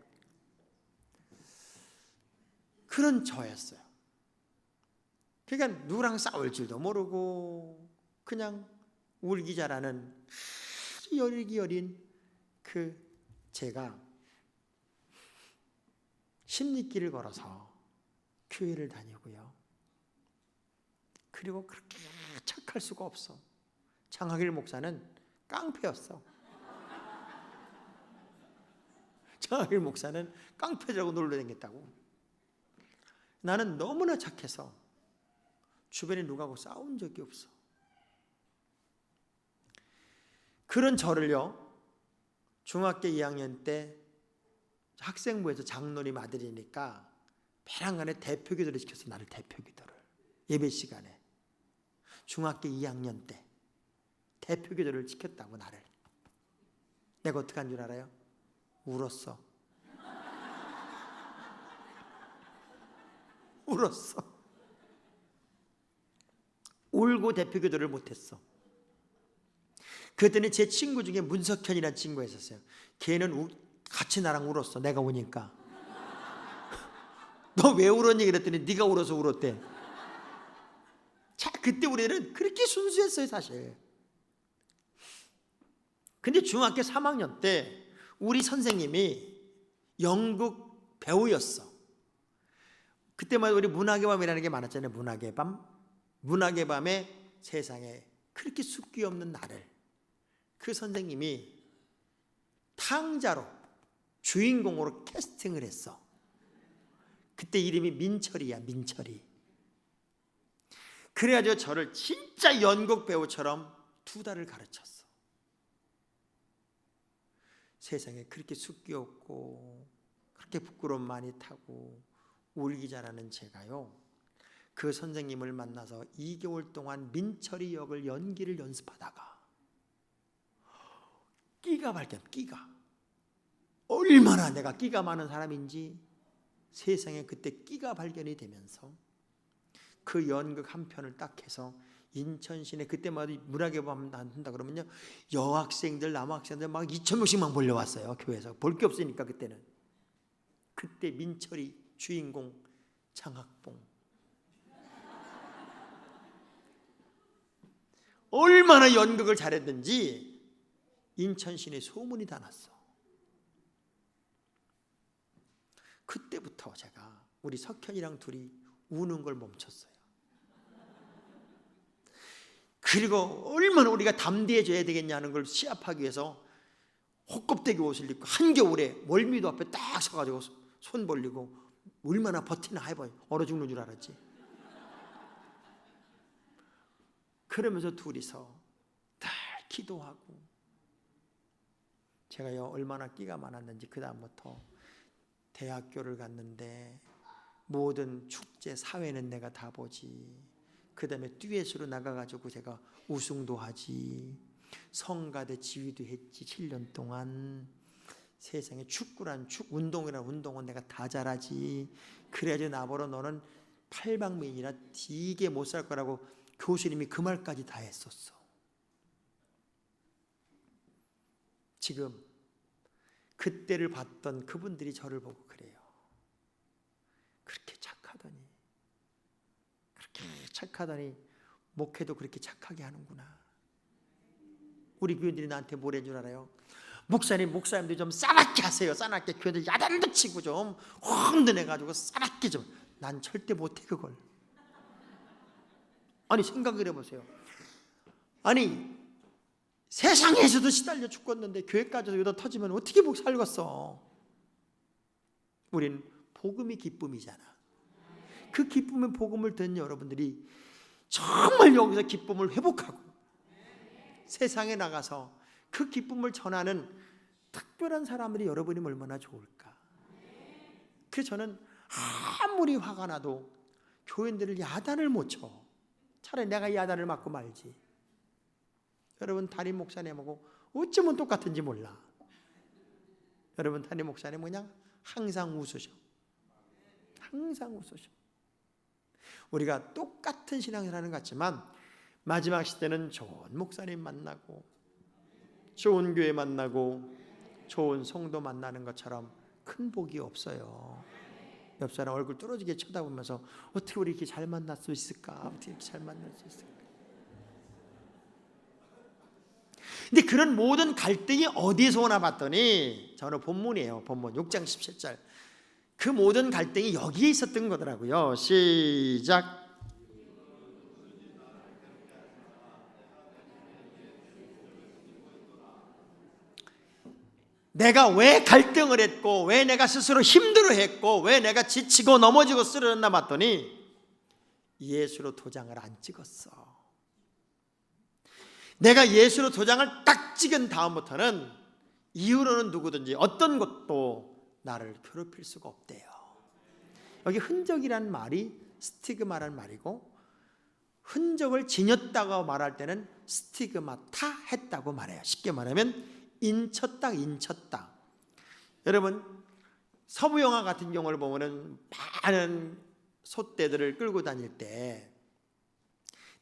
그런 저였어요. 그러니까 누구랑 싸울 줄도 모르고 그냥 울기 잘하는 아주 여리기 어린 그 제가 십리길을 걸어서 교회를 다니고요. 그리고 그렇게 착할 수가 없어. 장학일 목사는 깡패였어. 장학일 목사는 깡패라고 놀러 다녔다고. 나는 너무나 착해서 주변에 누구하고 싸운 적이 없어. 그런 저를요, 중학교 2학년 때 학생부에서 장로님 아들이니까 배랑간에 대표기도를 시켰어. 나를 대표기도를 예배 시간에 중학교 2학년 때 대표기도를 시켰다고. 나를. 내가 어떻게 한 줄 알아요? 울었어. 울었어. 울고 대표기도를 못했어. 그랬더니 제 친구 중에 문석현이라는 친구가 있었어요. 걔는 같이 나랑 울었어. 내가 우니까. 너 왜 울었니? 그랬더니 네가 울어서 울었대. 자, 그때 우리는 그렇게 순수했어요, 사실. 근데 중학교 3학년 때 우리 선생님이 연극 배우였어. 그때만 우리 문학의 밤이라는 게 많았잖아요. 문학의 밤. 문학의 밤에 세상에 그렇게 숫기 없는 나를 그 선생님이 탕자로 주인공으로 캐스팅을 했어. 그때 이름이 민철이야. 민철이. 그래가지고 저를 진짜 연극 배우처럼 2달을 가르쳤어. 세상에 그렇게 숫기 없고 그렇게 부끄러움 많이 타고 울기 잘하는 제가요, 그 선생님을 만나서 2개월 동안 민철이 역을 연기를 연습하다가 끼가 발견. 끼가 얼마나 내가 끼가 많은 사람인지 세상에 그때 끼가 발견이 되면서 그 연극 한 편을 딱 해서 인천 시내, 그때마다 문학의 밤 한다 그러면요, 여학생들 남학생들 막 2,000명씩만 몰려왔어요. 교회에서 볼 게 없으니까. 그때는. 그때 민철이 주인공 장학봉. 얼마나 연극을 잘했는지 인천 시내 소문이 다 났어. 그때부터 제가 우리 석현이랑 둘이 우는 걸 멈췄어요. 그리고 얼마나 우리가 담대해져야 되겠냐는 걸 시합하기 위해서 호껍데기 옷을 입고 한겨울에 멀미도 앞에 딱 서가지고 손 벌리고 얼마나 버티나 해봐요. 얼어 죽는 줄 알았지. 그러면서 둘이서 늘 기도하고, 제가요 얼마나 끼가 많았는지 그 다음부터 대학교를 갔는데 모든 축제 사회는 내가 다 보지. 그 다음에 듀엣으로 나가가지고 제가 우승도 하지. 성가대 지휘도 했지. 7년 동안. 세상에 축구란 운동이란 운동은 내가 다 잘하지. 그래야지 나보러 너는 팔방미인이라 되게 못 살 거라고 교수님이 그 말까지 다 했었어. 지금 그때를 봤던 그분들이 저를 보고 그래요. 그렇게 착하더니 목회도 그렇게 착하게 하는구나. 우리 교인들이 나한테 뭐래 줄 알아요? 목사님들 좀 싸납게 하세요. 싸납게. 교회들 야단도 치고 좀 혼돈해가지고 싸납게 좀. 난 절대 못해 그걸. 아니 생각을 해보세요. 아니 세상에서도 시달려 죽겠는데 교회까지도 여기다 터지면 어떻게 목 살겠어. 우린 복음이 기쁨이잖아. 그 기쁨의 복음을 듣는 여러분들이 정말 여기서 기쁨을 회복하고 세상에 나가서 그 기쁨을 전하는 특별한 사람들이 여러분이 얼마나 좋을까. 그래서 저는 아무리 화가 나도 교인들을 야단을 못 쳐. 차라리 내가 야단을 맞고 말지. 여러분 담임 목사님하고 어쩌면 똑같은지 몰라. 여러분 담임 목사님 그냥 항상 웃으셔. 항상 웃으셔. 우리가 똑같은 신앙생활하는 것 같지만 마지막 시대는 좋은 목사님 만나고 좋은 교회 만나고 좋은 성도 만나는 것처럼 큰 복이 없어요. 옆 사람 얼굴 뚫어지게 쳐다보면서 어떻게 우리 이렇게 잘 만날 수 있을까? 어떻게 이렇게 잘 만날 수 있을까? 근데 그런 모든 갈등이 어디에서 오나 봤더니 저는 본문이에요. 본문 6장 17절. 그 모든 갈등이 여기에 있었던 거더라고요. 시작. 내가 왜 갈등을 했고, 왜 내가 스스로 힘들어했고, 왜 내가 지치고 넘어지고 쓰러졌나 봤더니 예수로 도장을 안 찍었어. 내가 예수로 도장을 딱 찍은 다음부터는 이후로는 누구든지 어떤 것도 나를 괴롭힐 수가 없대요. 여기 흔적이란 말이 스티그마란 말이고, 흔적을 지녔다고 말할 때는 스티그마타 했다고 말해요. 쉽게 말하면 인쳤다, 인쳤다. 여러분, 서부 영화 같은 경우를 보면은 많은 소떼들을 끌고 다닐 때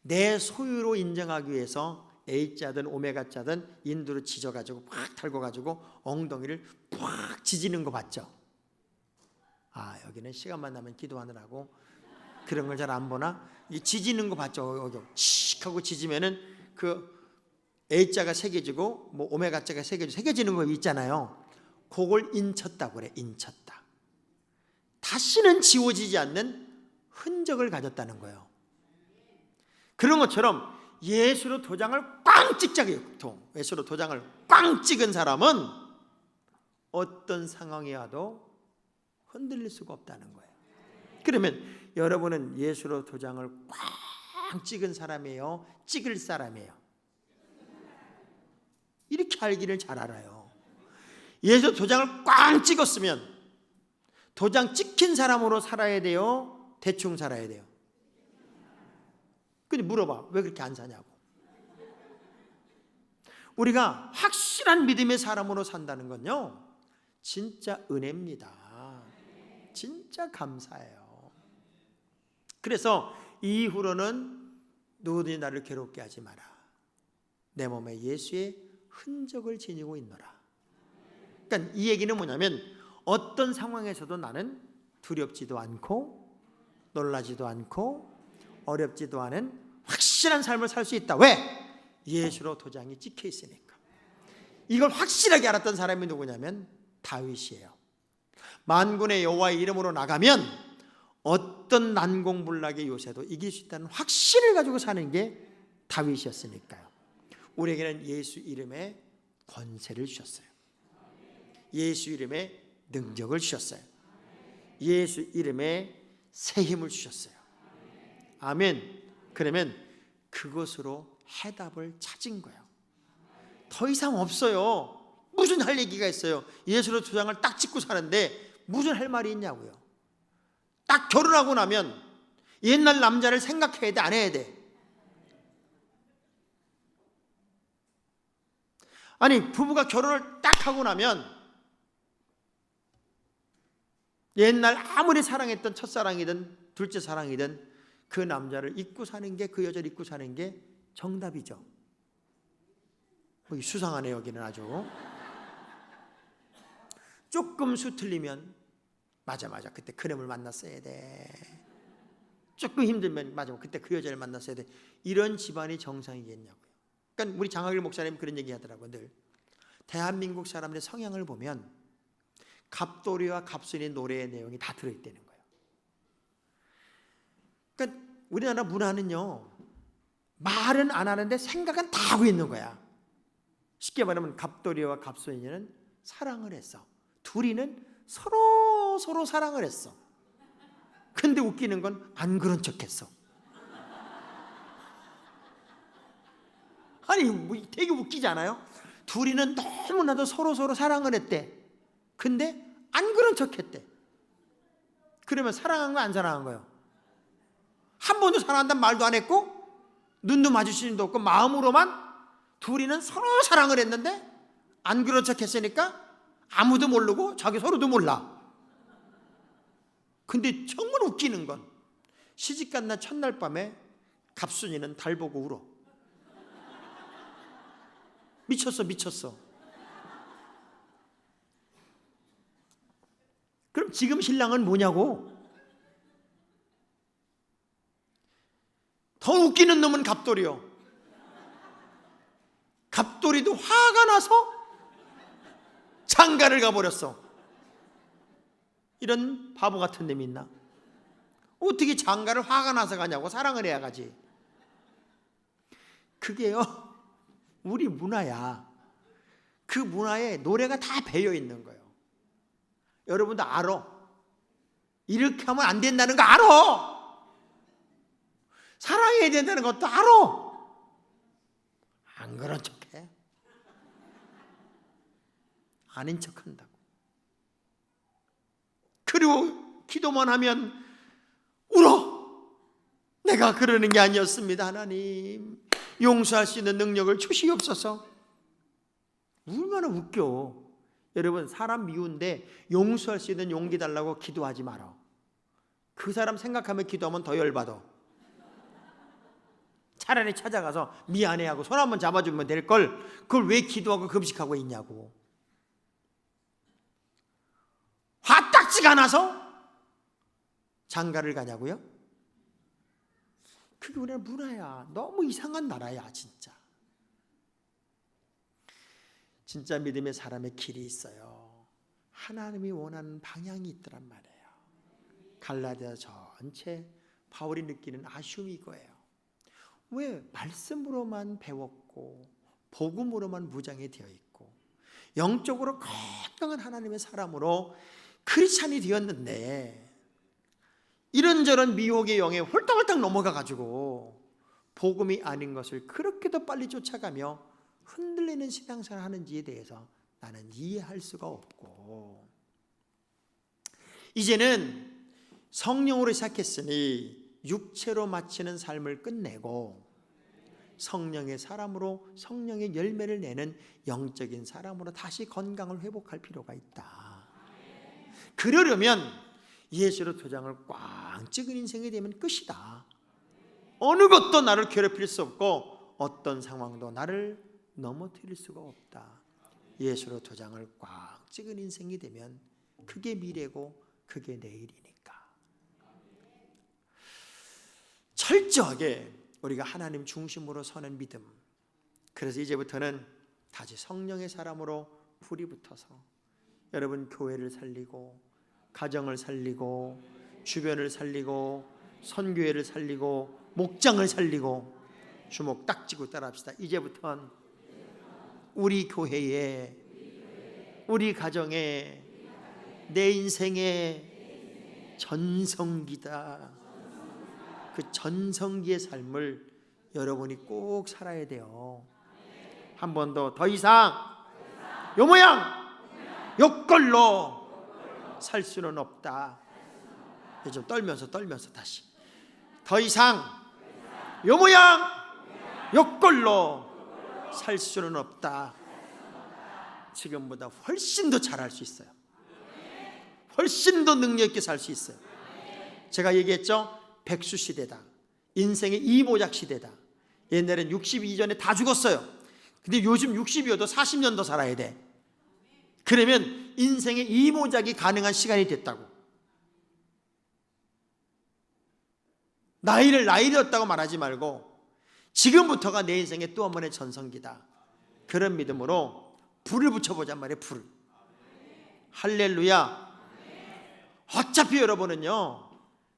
내 소유로 인정하기 위해서 A자든 오메가자든 인두로 지져가지고 팍 달궈가지고 엉덩이를 팍 지지는 거 봤죠? 아, 여기는 시간만 나면 기도하느라고 그런 걸 잘 안 보나? 이 지지는 거 봤죠? 여기 칙 하고 지지면은 그 A자가 새겨지고 뭐 오메가자가 새겨지는 거 있잖아요. 그걸 인쳤다고 그래. 인쳤다. 다시는 지워지지 않는 흔적을 가졌다는 거예요. 그런 것처럼 예수로 도장을 꽝 찍자고요. 예수로 도장을 꽝 찍은 사람은 어떤 상황이 와도 흔들릴 수가 없다는 거예요. 그러면 여러분은 예수로 도장을 꽝 찍은 사람이에요? 찍을 사람이에요? 이렇게 알기를 잘 알아요. 예수 도장을 꽝 찍었으면 도장 찍힌 사람으로 살아야 돼요? 대충 살아야 돼요? 근데 물어봐, 왜 그렇게 안 사냐고. 우리가 확실한 믿음의 사람으로 산다는 건요, 진짜 은혜입니다. 진짜 감사해요. 그래서 이후로는 누구든지 나를 괴롭게 하지 마라. 내 몸에 예수의 흔적을 지니고 있노라. 그러니까 이 얘기는 뭐냐면, 어떤 상황에서도 나는 두렵지도 않고 놀라지도 않고 어렵지도 않은 확실한 삶을 살 수 있다. 왜? 예수로 도장이 찍혀 있으니까. 이걸 확실하게 알았던 사람이 누구냐면 다윗이에요. 만군의 여호와의 이름으로 나가면 어떤 난공불락의 요새도 이길 수 있다는 확신을 가지고 사는 게 다윗이었으니까요. 우리에게는 예수 이름의 권세를 주셨어요. 예수 이름의 능력을 주셨어요. 예수 이름의 새 힘을 주셨어요. 아멘. 그러면 그것으로 해답을 찾은 거예요. 더 이상 없어요. 무슨 할 얘기가 있어요? 예수로 도장을 딱 찍고 사는데 무슨 할 말이 있냐고요. 딱 결혼하고 나면 옛날 남자를 생각해야 돼, 안 해야 돼? 아니, 부부가 결혼을 딱 하고 나면 옛날 아무리 사랑했던 첫사랑이든 둘째 사랑이든 그 남자를 잊고 사는 게, 그 여자를 잊고 사는 게 정답이죠. 수상하네 여기는 아주. 조금 수틀리면 맞아 그때 그놈을 만났어야 돼. 조금 힘들면 맞아 그때 그 여자를 만났어야 돼. 이런 집안이 정상이겠냐고요. 그러니까 우리 장학일 목사님 그런 얘기 하더라고요. 늘 대한민국 사람들의 성향을 보면 갑돌이와 갑순이 노래의 내용이 다 들어있다는 거예요. 그러니까 우리나라 문화는요, 말은 안 하는데 생각은 다 하고 있는 거야. 쉽게 말하면 갑돌이와 갑순이는 사랑을 했어. 둘이는 서로 사랑을 했어. 근데 웃기는 건 안 그런 척했어. 아니 되게 웃기지 않아요? 둘이는 너무나도 서로 사랑을 했대. 근데 안 그런 척했대. 그러면 사랑한 거 안 사랑한 거예요? 한 번도 사랑한다는 말도 안 했고 눈도 마주치는 도 없고 마음으로만 둘이는 서로 사랑을 했는데 안 그런 척했으니까 아무도 모르고 자기 서로도 몰라. 근데 정말 웃기는 건 시집간 날 첫날 밤에 갑순이는 달 보고 울어. 미쳤어. 그럼 지금 신랑은 뭐냐고? 더 웃기는 놈은 갑돌이요. 갑돌이도 화가 나서 장가를 가버렸어. 이런 바보 같은 놈이 있나? 어떻게 장가를 화가 나서 가냐고. 사랑을 해야 가지. 그게요, 우리 문화야. 그 문화에 노래가 다 배어 있는 거예요. 여러분도 알아. 이렇게 하면 안 된다는 거 알아. 사랑해야 된다는 것도 알아. 안 그런 척해. 아닌 척한다고. 그리고 기도만 하면 울어. 내가 그러는 게 아니었습니다. 하나님, 용서할 수 있는 능력을 주시옵소서. 얼마나 웃겨. 여러분, 사람 미운데 용서할 수 있는 용기 달라고 기도하지 마라. 그 사람 생각하면 기도하면 더 열받아. 차라리 찾아가서 미안해하고 손 한번 잡아주면 될 걸, 그걸 왜 기도하고 금식하고 있냐고. 화딱지가 나서 장가를 가냐고요? 그게 우리나라 문화야. 너무 이상한 나라야 진짜. 진짜 믿음의 사람의 길이 있어요. 하나님이 원하는 방향이 있더란 말이에요. 갈라디아 전체 바울이 느끼는 아쉬움이 이거예요. 왜 말씀으로만 배웠고 복음으로만 무장이 되어 있고 영적으로 건강한 하나님의 사람으로 크리스찬이 되었는데 이런저런 미혹의 영에 홀딱홀딱 넘어가가지고 복음이 아닌 것을 그렇게도 빨리 쫓아가며 흔들리는 신앙생활을 하는지에 대해서 나는 이해할 수가 없고, 이제는 성령으로 시작했으니 육체로 마치는 삶을 끝내고 성령의 사람으로 성령의 열매를 내는 영적인 사람으로 다시 건강을 회복할 필요가 있다. 그러려면 예수로 도장을 꽝 찍은 인생이 되면 끝이다. 어느 것도 나를 괴롭힐 수 없고 어떤 상황도 나를 넘어뜨릴 수가 없다. 예수로 도장을 꽉 찍은 인생이 되면 그게 미래고 그게 내일이니까. 철저하게 우리가 하나님 중심으로 서는 믿음. 그래서 이제부터는 다시 성령의 사람으로 불이 붙어서 여러분 교회를 살리고 가정을 살리고 주변을 살리고 선교회를 살리고 목장을 살리고 주먹 딱 쥐고 따라합시다. 이제부터는 우리 교회에, 우리 가정에, 내 인생에 전성기다. 그 전성기의 삶을 여러분이 꼭 살아야 돼요. 한 번 더 이상 요 모양 요 꼴로 살 수는 없다. 좀 떨면서 다시 더 이상 요 모양 요 꼴로 살 수는 없다. 지금보다 훨씬 더 잘할 수 있어요. 훨씬 더 능력 있게 살 수 있어요. 제가 얘기했죠. 백수 시대다. 인생의 이모작 시대다. 옛날엔 60 이전에 다 죽었어요. 근데 요즘 60이어도 40년 더 살아야 돼. 그러면 인생의 이모작이 가능한 시간이 됐다고. 나이를 나이였다고 말하지 말고 지금부터가 내 인생의 또 한 번의 전성기다. 그런 믿음으로 불을 붙여보잔 말이에요. 불. 할렐루야. 어차피 여러분은요,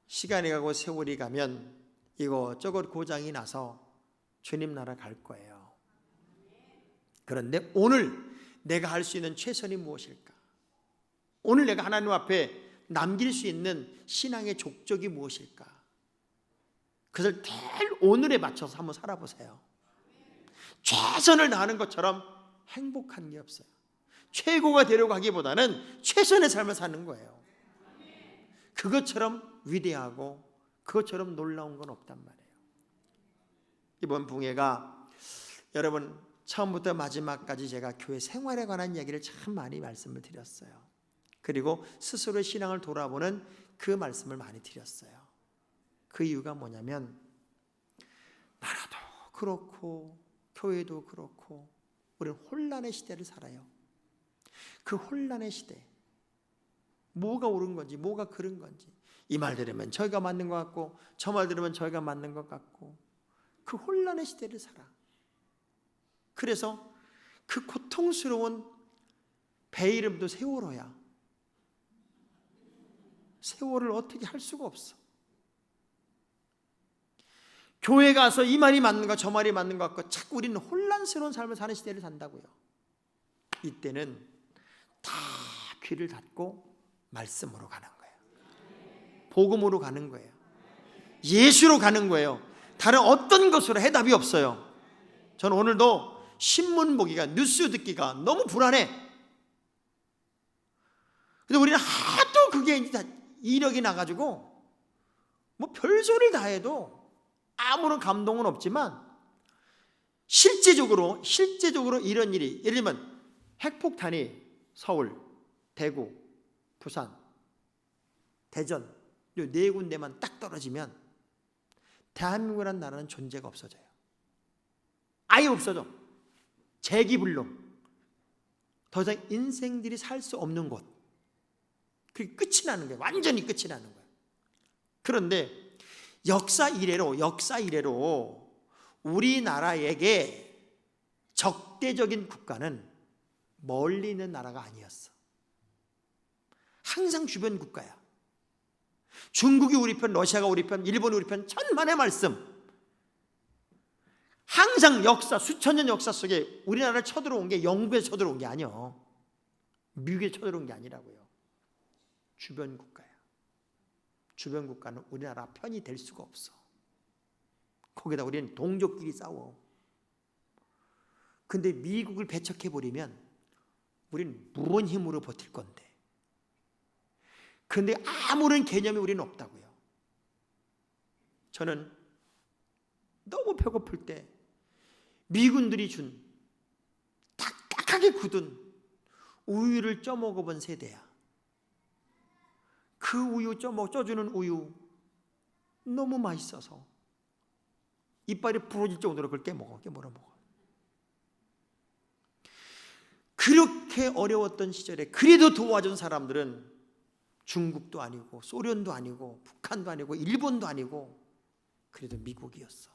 시간이 가고 세월이 가면 이것저것 고장이 나서 주님 나라 갈 거예요. 그런데 오늘 내가 할 수 있는 최선이 무엇일까? 오늘 내가 하나님 앞에 남길 수 있는 신앙의 족적이 무엇일까? 그것을 늘 오늘에 맞춰서 한번 살아보세요. 최선을 다하는 것처럼 행복한 게 없어요. 최고가 되려고 하기보다는 최선의 삶을 사는 거예요. 그것처럼 위대하고 그것처럼 놀라운 건 없단 말이에요. 이번 붕해가 여러분 처음부터 마지막까지 제가 교회 생활에 관한 이야기를 참 많이 말씀을 드렸어요. 그리고 스스로의 신앙을 돌아보는 그 말씀을 많이 드렸어요. 그 이유가 뭐냐면 나라도 그렇고 교회도 그렇고 우리는 혼란의 시대를 살아요. 그 혼란의 시대, 뭐가 옳은 건지 뭐가 그른 건지, 이 말 들으면 저희가 맞는 것 같고 저 말 들으면 저희가 맞는 것 같고, 그 혼란의 시대를 살아. 그래서 그 고통스러운 배 이름도 세월호야. 세월을 어떻게 할 수가 없어. 교회 가서 이 말이 맞는 것, 저 말이 맞는 것 같고 자꾸 우리는 혼란스러운 삶을 사는 시대를 산다고요. 이때는 다 귀를 닫고 말씀으로 가는 거예요. 복음으로 가는 거예요. 예수로 가는 거예요. 다른 어떤 것으로 해답이 없어요. 저는 오늘도 신문 보기가, 뉴스 듣기가 너무 불안해. 근데 우리는 하도 그게 이제 이력이 나가지고 뭐 별소리를 다 해도 아무런 감동은 없지만 실제적으로 이런 일이, 예를 들면 핵폭탄이 서울, 대구, 부산, 대전 이 네 군데만 딱 떨어지면 대한민국이라는 나라는 존재가 없어져요. 아예 없어져. 재기불능. 더 이상 인생들이 살 수 없는 곳. 그게 끝이 나는 거예요. 완전히 끝이 나는 거예요. 그런데 역사 이래로 우리나라에게 적대적인 국가는 멀리 있는 나라가 아니었어. 항상 주변 국가야. 중국이 우리 편, 러시아가 우리 편, 일본이 우리 편, 천만의 말씀. 항상 역사, 수천 년 역사 속에 우리나라를 쳐들어온 게 영국에서 쳐들어온 게 아니요, 미국에 쳐들어온 게 아니라고요. 주변 국가야. 주변 국가는 우리나라 편이 될 수가 없어. 거기다 우리는 동족끼리 싸워. 근데 미국을 배척해버리면 우리는 무언 힘으로 버틸 건데. 근데 아무런 개념이 우리는 없다고요. 저는 너무 배고플 때 미군들이 준 딱딱하게 굳은 우유를 쪄먹어본 세대야. 그 우유 쪄주는 우유 너무 맛있어서 이빨이 부러질 정도로 그걸 깨물어 먹어. 그렇게 어려웠던 시절에 그래도 도와준 사람들은 중국도 아니고 소련도 아니고 북한도 아니고 일본도 아니고 그래도 미국이었어.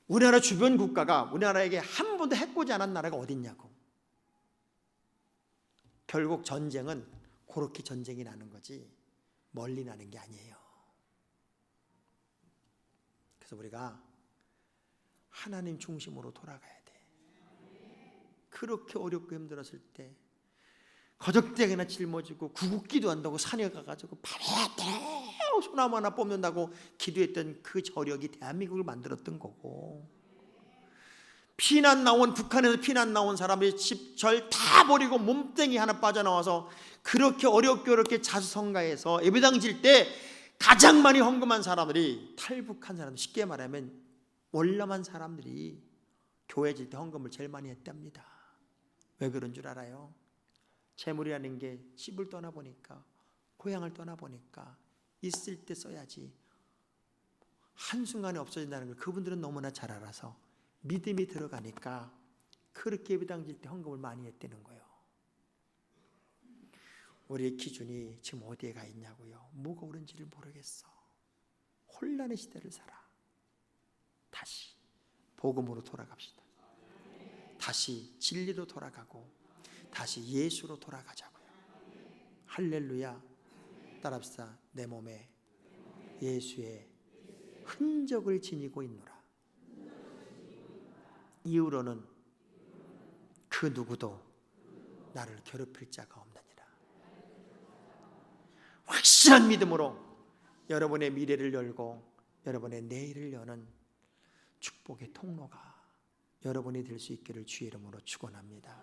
우리나라 주변 국가가 우리나라에게 한 번도 해코지 않은 나라가 어딨냐고. 결국 전쟁은 그렇게 전쟁이 나는 거지 멀리 나는 게 아니에요. 그래서 우리가 하나님 중심으로 돌아가야 돼. 그렇게 어렵고 힘들었을 때 거적대기나 짊어지고 구국기도 한다고 산에 가가지고 밤에 소나무 하나 뽑는다고 기도했던 그 저력이 대한민국을 만들었던 거고, 북한에서 피난 나온 사람이 집, 절 다 버리고 몸뚱이 하나 빠져나와서 그렇게 어렵게 자수성가해서 예배당 질 때 가장 많이 헌금한 사람들이 탈북한 사람들, 쉽게 말하면 월남한 사람들이 교회 질 때 헌금을 제일 많이 했답니다. 왜 그런 줄 알아요? 재물이라는 게 집을 떠나보니까, 고향을 떠나보니까 있을 때 써야지 한순간에 없어진다는 걸 그분들은 너무나 잘 알아서 믿음이 들어가니까 그렇게 예배당 질 때 헌금을 많이 했다는 거예요. 우리의 기준이 지금 어디에 가 있냐고요. 뭐가 옳은지를 모르겠어. 혼란의 시대를 살아. 다시 복음으로 돌아갑시다. 다시 진리로 돌아가고 다시 예수로 돌아가자고요. 할렐루야. 따라합시다. 내 몸에 예수의 흔적을 지니고 있노라. 이후로는 그 누구도 나를 괴롭힐 자가 없느니라. 확실한 믿음으로 여러분의 미래를 열고 여러분의 내일을 여는 축복의 통로가 여러분이 될 수 있기를 주의 이름으로 축원합니다.